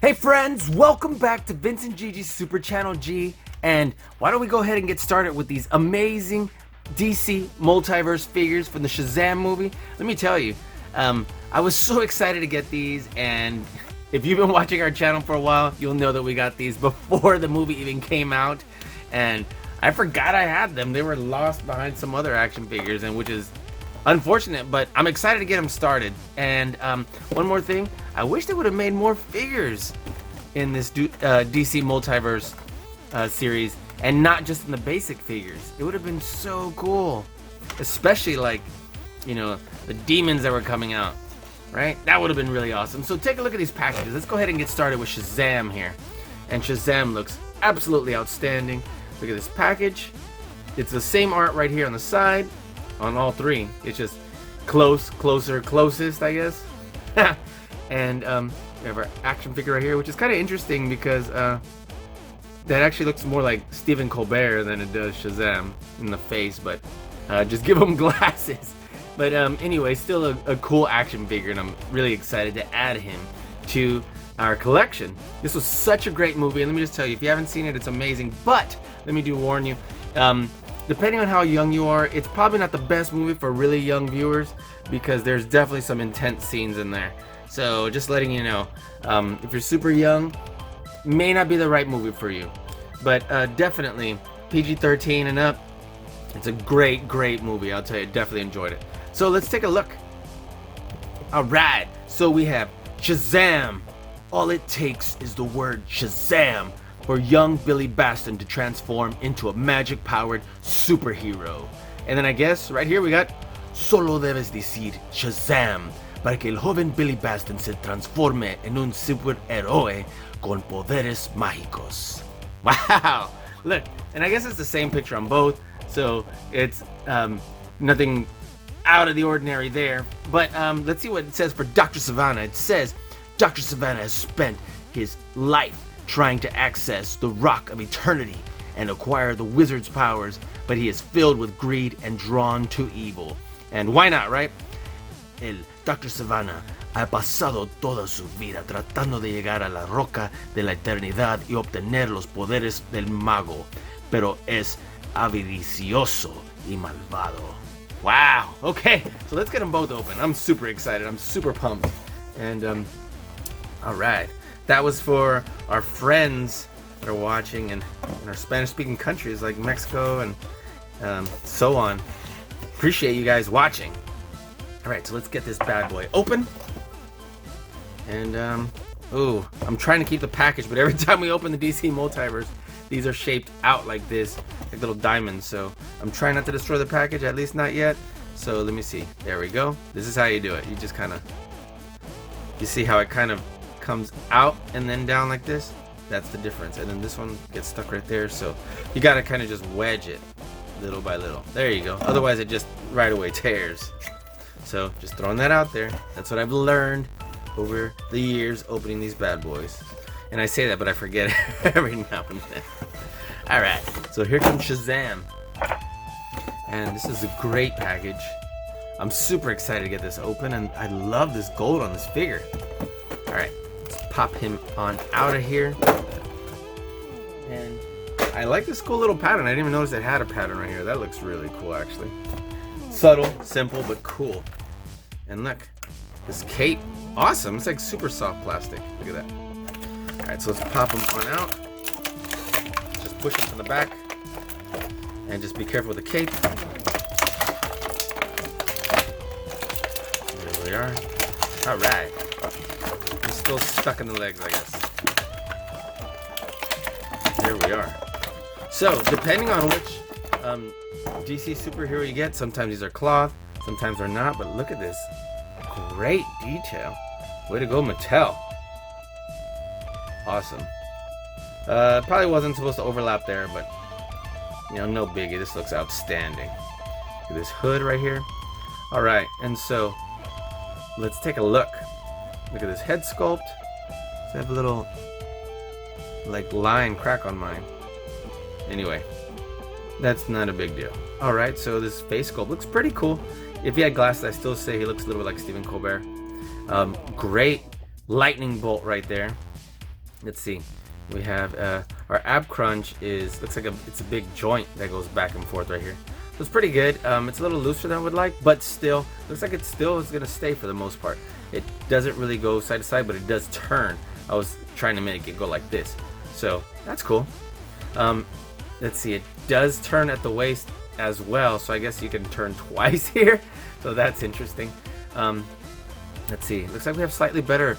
Hey friends, welcome back to Vincent Gigi's Super Channel G. And why don't we go ahead and get started with these amazing DC Multiverse figures from the Shazam movie. Let me tell you, I was so excited to get these, and if you've been watching our channel for a while, you'll know that we got these before the movie even came out, and I forgot I had them. They were lost behind some other action figures, and which is unfortunate, but I'm excited to get them started. And one more thing, I wish they would have made more figures in this DC Multiverse series, and not just in the basic figures. It would have been so cool, especially like, you know, the demons that were coming out, right? That would have been really awesome. So take a look at these packages. Let's go ahead and get started with Shazam here. And Shazam looks absolutely outstanding. Look at this package. It's the same art right here on the side on all 3. It's just close, closer, closest, I guess. And we have our action figure right here, which is kind of interesting because that actually looks more like Stephen Colbert than it does Shazam in the face, but just give him glasses. But anyway, still a cool action figure, and I'm really excited to add him to our collection. This was such a great movie, and let me just tell you, if you haven't seen it, it's amazing. But let me warn you, depending on how young you are, it's probably not the best movie for really young viewers because there's definitely some intense scenes in there. So just letting you know, if you're super young, may not be the right movie for you, but definitely PG-13 and up. It's a great movie. I'll tell you, definitely enjoyed it. So let's take a look. All right, so we have Shazam. All it takes is the word Shazam for young Billy Baston to transform into a magic-powered superhero. And then I guess right here we got Solo debes decir Shazam para que el joven Billy Baston se transforme en un superhéroe con poderes mágicos. Wow! Look, and I guess it's the same picture on both, so it's nothing out of the ordinary there. But let's see what it says for Dr. Savannah. It says, Dr. Savannah has spent his life trying to access the Rock of Eternity and acquire the wizard's powers, but he is filled with greed and drawn to evil. And why not, right? El Dr. Savannah ha pasado toda su vida tratando de llegar a la roca de la eternidad y obtener los poderes del mago, pero es avaricioso y malvado. Wow, okay, so let's get them both open. I'm super excited, I'm super pumped. And alright, that was for our friends that are watching in our Spanish-speaking countries like Mexico and so on. Appreciate you guys watching. Alright, so let's get this bad boy open. And, ooh, I'm trying to keep the package, but every time we open the DC Multiverse, these are shaped out like this, like little diamonds. So I'm trying not to destroy the package, at least not yet. So let me see. There we go. This is how you do it. You just kind of, you see how it kind of comes out and then down like this? That's the difference. And then this one gets stuck right there. So you got to kind of just wedge it little by little. There you go. Otherwise it just right away tears. So just throwing that out there. That's what I've learned over the years opening these bad boys. And I say that, but I forget every now and then. Alright, so here comes Shazam. And this is a great package. I'm super excited to get this open, and I love this gold on this figure. Alright, let's pop him on out of here. And I like this cool little pattern. I didn't even notice it had a pattern right here. That looks really cool, actually. Subtle, simple, but cool. And look, this cape, awesome. It's like super soft plastic. Look at that. Alright, so let's pop them on out. Just push them from the back. And just be careful with the cape. There we are. Alright. It's still stuck in the legs, I guess. There we are. So, depending on which DC superhero you get, sometimes these are cloth, sometimes they're not, but look at this. Great detail. Way to go, Mattel. Awesome. Probably wasn't supposed to overlap there, but you know, no biggie. This looks outstanding. Look at this hood right here. Alright, and so let's take a look. Look at this head sculpt. So I have a little like line crack on mine. Anyway, that's not a big deal. Alright, so this face sculpt looks pretty cool. If he had glasses, I still say he looks a little bit like Stephen Colbert. Great lightning bolt right there. Let's see. We have our ab crunch looks like it's a big joint that goes back and forth right here. So it's pretty good. It's a little looser than I would like, but still looks like it still is gonna stay for the most part. It doesn't really go side to side, but it does turn. I was trying to make it go like this, so that's cool. Let's see, it does turn at the waist as well, so I guess you can turn twice here. So that's interesting. Let's see. Looks like we have slightly better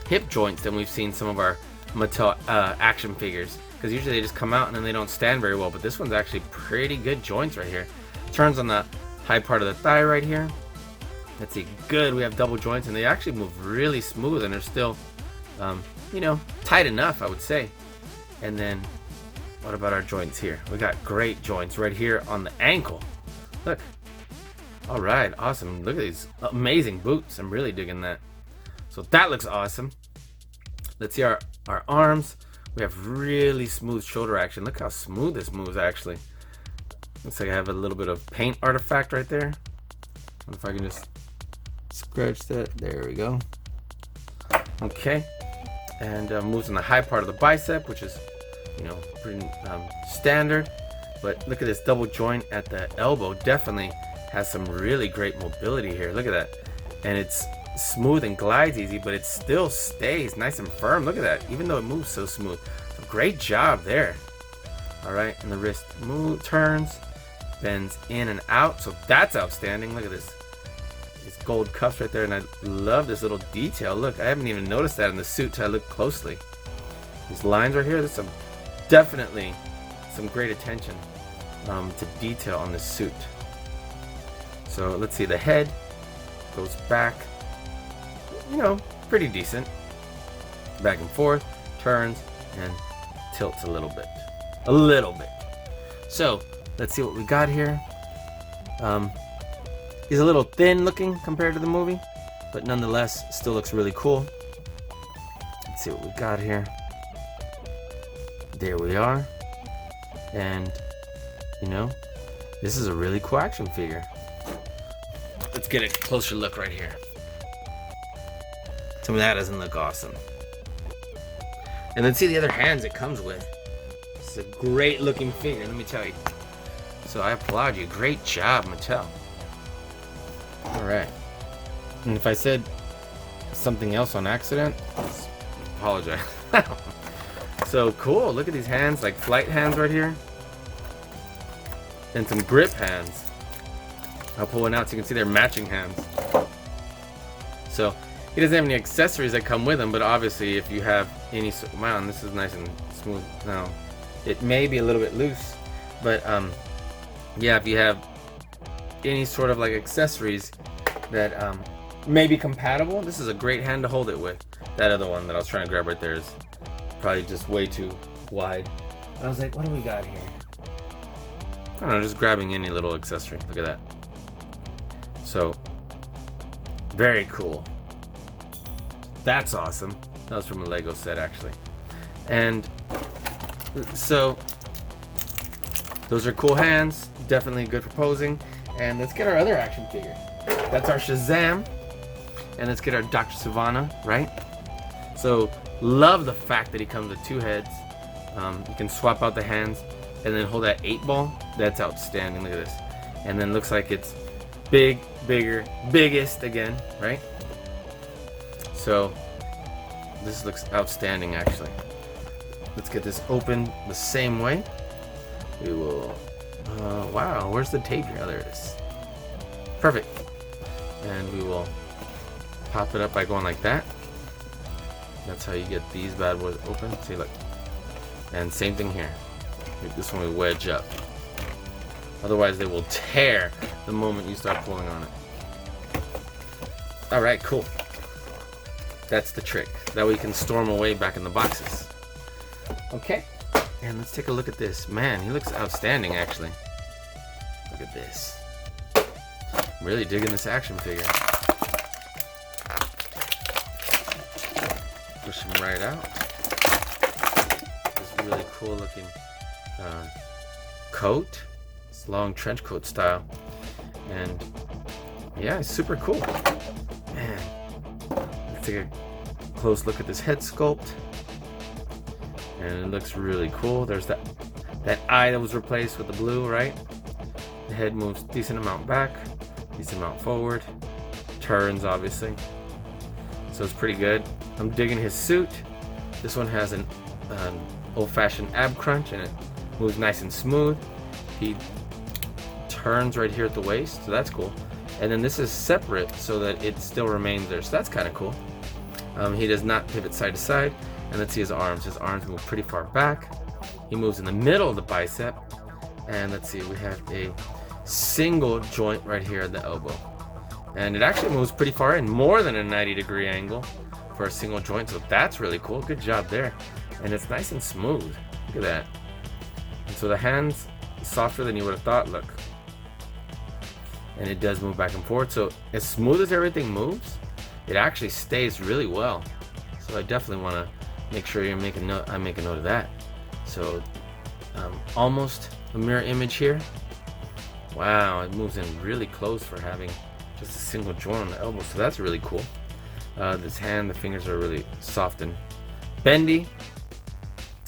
hip joints than we've seen some of our Mattel action figures, because usually they just come out and then they don't stand very well, but this one's actually pretty good joints right here. Turns on the high part of the thigh right here. Let's see, good, we have double joints, and they actually move really smooth, and they're still you know, tight enough, I would say. And then what about our joints here? We got great joints right here on the ankle. Look. Alright, awesome. Look at these amazing boots. I'm really digging that. So that looks awesome. Let's see our arms. We have really smooth shoulder action. Look how smooth this moves, actually. Looks like I have a little bit of paint artifact right there. I wonder if I can just scratch that. There we go. Okay. And moves on the high part of the bicep, which is, you know, pretty standard. But look at this double joint at the elbow. Definitely has some really great mobility here. Look at that. And it's smooth and glides easy, but it still stays nice and firm. Look at that, even though it moves so smooth. So great job there. All right, and the wrist turns, bends in and out, so that's outstanding. Look at this, these gold cuffs right there, and I love this little detail. Look, I haven't even noticed that in the suit till I look closely. These lines right here, there's definitely some great attention to detail on this suit. So let's see, the head goes back, you know, pretty decent. Back and forth, turns, and tilts a little bit. A little bit. So let's see what we got here. He's a little thin looking compared to the movie, but nonetheless still looks really cool. see what we got here. There we are. And, you know, this is a really cool action figure. Let's get a closer look right here. Tell me that doesn't look awesome. And then see the other hands it comes with. It's a great looking figure, let me tell you. So I applaud you. Great job, Mattel. Alright. And if I said something else on accident, apologize. So cool, look at these hands, like flight hands right here. And some grip hands. I'll pull one out so you can see they're matching hands. So he doesn't have any accessories that come with him, but obviously if you have any, wow, this is nice and smooth now. It may be a little bit loose, but yeah, if you have any sort of like accessories that may be compatible, this is a great hand to hold it with. That other one that I was trying to grab right there is probably just way too wide. I was like, what do we got here? I don't know, just grabbing any little accessory. Look at that. So, very cool. That's awesome. That was from a Lego set, actually. And so, those are cool hands. Definitely good for posing. And let's get our other action figure. That's our Shazam. And let's get our Dr. Savannah, right? So, love the fact that he comes with two heads. You can swap out the hands and then hold that 8-ball. That's outstanding. Look at this. And then looks like it's big, bigger, biggest again, right? So, this looks outstanding, actually. Let's get this open the same way. We will, wow, where's the tape here? Oh, there it is. Perfect. And we will pop it up by going like that. That's how you get these bad boys open. See, look. And same thing here. This one we wedge up. Otherwise they will tear the moment you start pulling on it. Alright, cool. That's the trick. That way you can storm away back in the boxes. Okay. And let's take a look at this. Man, he looks outstanding, actually. Look at this. I'm really digging this action figure. Push him right out. This really cool looking coat. It's long trench coat style. And yeah, it's super cool. Man. Let's take a close look at this head sculpt. And it looks really cool. There's that eye that was replaced with the blue, right? The head moves decent amount back, decent amount forward. Turns, obviously. So it's pretty good. I'm digging his suit. This one has an old-fashioned ab crunch and it moves nice and smooth. He turns right here at the waist, so that's cool. And then this is separate so that it still remains there, so that's kind of cool. He does not pivot side to side. And let's see his arms. His arms move pretty far back. He moves in the middle of the bicep. And let's see, we have a single joint right here at the elbow. And it actually moves pretty far in, more than a 90-degree angle for a single joint. So that's really cool. Good job there. And it's nice and smooth. Look at that. And so the hand's softer than you would have thought. Look. And it does move back and forth. So as smooth as everything moves, it actually stays really well. So I definitely want to make sure you make a note. I make a note of that. So almost a mirror image here. Wow, it moves in really close for having just a single joint on the elbow. So that's really cool. This hand, the fingers are really soft and bendy.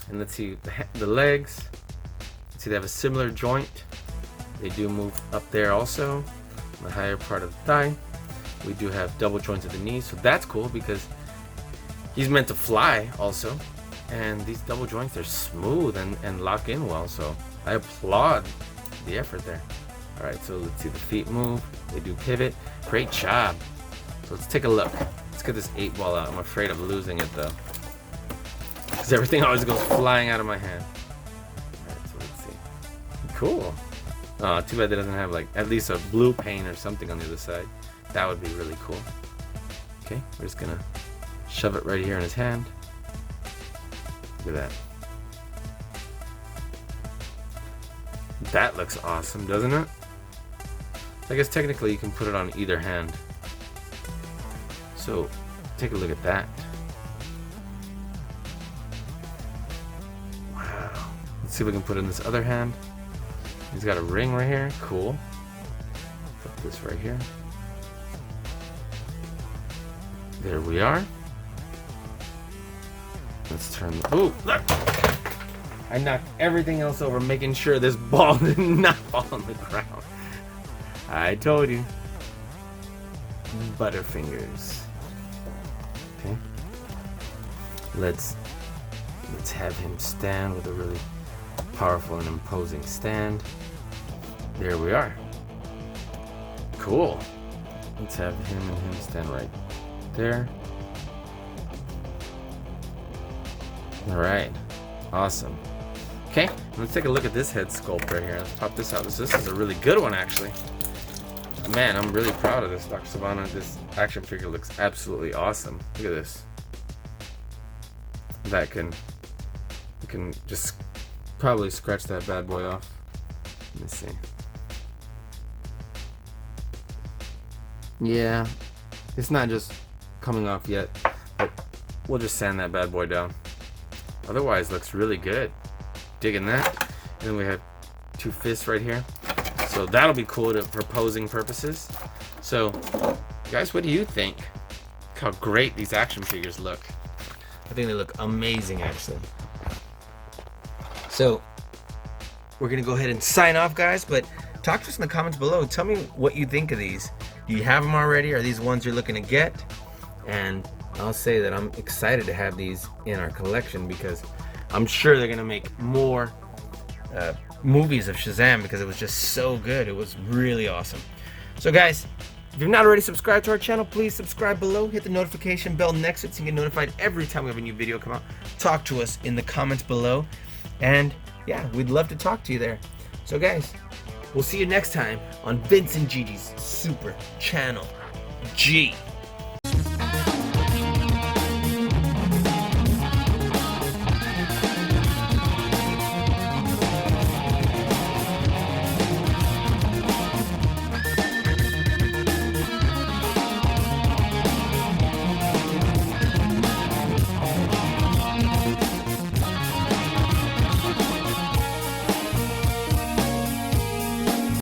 And let's see the legs. Let's see, they have a similar joint. They do move up there also, on the higher part of the thigh. We do have double joints at the knees, so that's cool because he's meant to fly also. And these double joints, they're smooth and lock in well, so I applaud the effort there. Alright, so let's see the feet move. They do pivot. Great job. So let's take a look. Let's get this 8-ball out. I'm afraid of losing it though, because everything always goes flying out of my hand. Alright, so let's see. Cool. Oh, too bad it doesn't have like at least a blue paint or something on the other side. That would be really cool. Okay, we're just gonna shove it right here in his hand. Look at that. That looks awesome, doesn't it? I guess technically you can put it on either hand. So take a look at that. Let's see if we can put in this other hand. He's got a ring right here. Cool. Put this right here. There we are. Let's turn the... Ooh, look! I knocked everything else over, making sure this ball did not fall on the ground. I told you. Butterfingers. Okay. Let's have him stand with a really powerful and imposing stand. There we are. Cool. Let's have him and him stand right there. All right. Awesome. Okay, let's take a look at this head sculpt right here. Let's pop this out. This is a really good one, actually. Man, I'm really proud of this, Dr. Savannah. This action figure looks absolutely awesome. Look at this. That can just probably scratch that bad boy off. Let me see. Yeah, it's not just coming off yet, but we'll just sand that bad boy down. Otherwise, looks really good. Digging that. And then we have two fists right here. So that'll be cool for posing purposes. So, guys, what do you think? Look how great these action figures look. I think they look amazing, actually. So, we're gonna go ahead and sign off, guys, but talk to us in the comments below. Tell me what you think of these. Do you have them already? Are these ones you're looking to get? And I'll say that I'm excited to have these in our collection because I'm sure they're gonna make more movies of Shazam because it was just so good. It was really awesome. So guys, if you've not already subscribed to our channel, please subscribe below. Hit the notification bell next to it so you can get notified every time we have a new video come out. Talk to us in the comments below. And yeah, we'd love to talk to you there. So guys, we'll see you next time on Vince and Gigi's Super Channel G.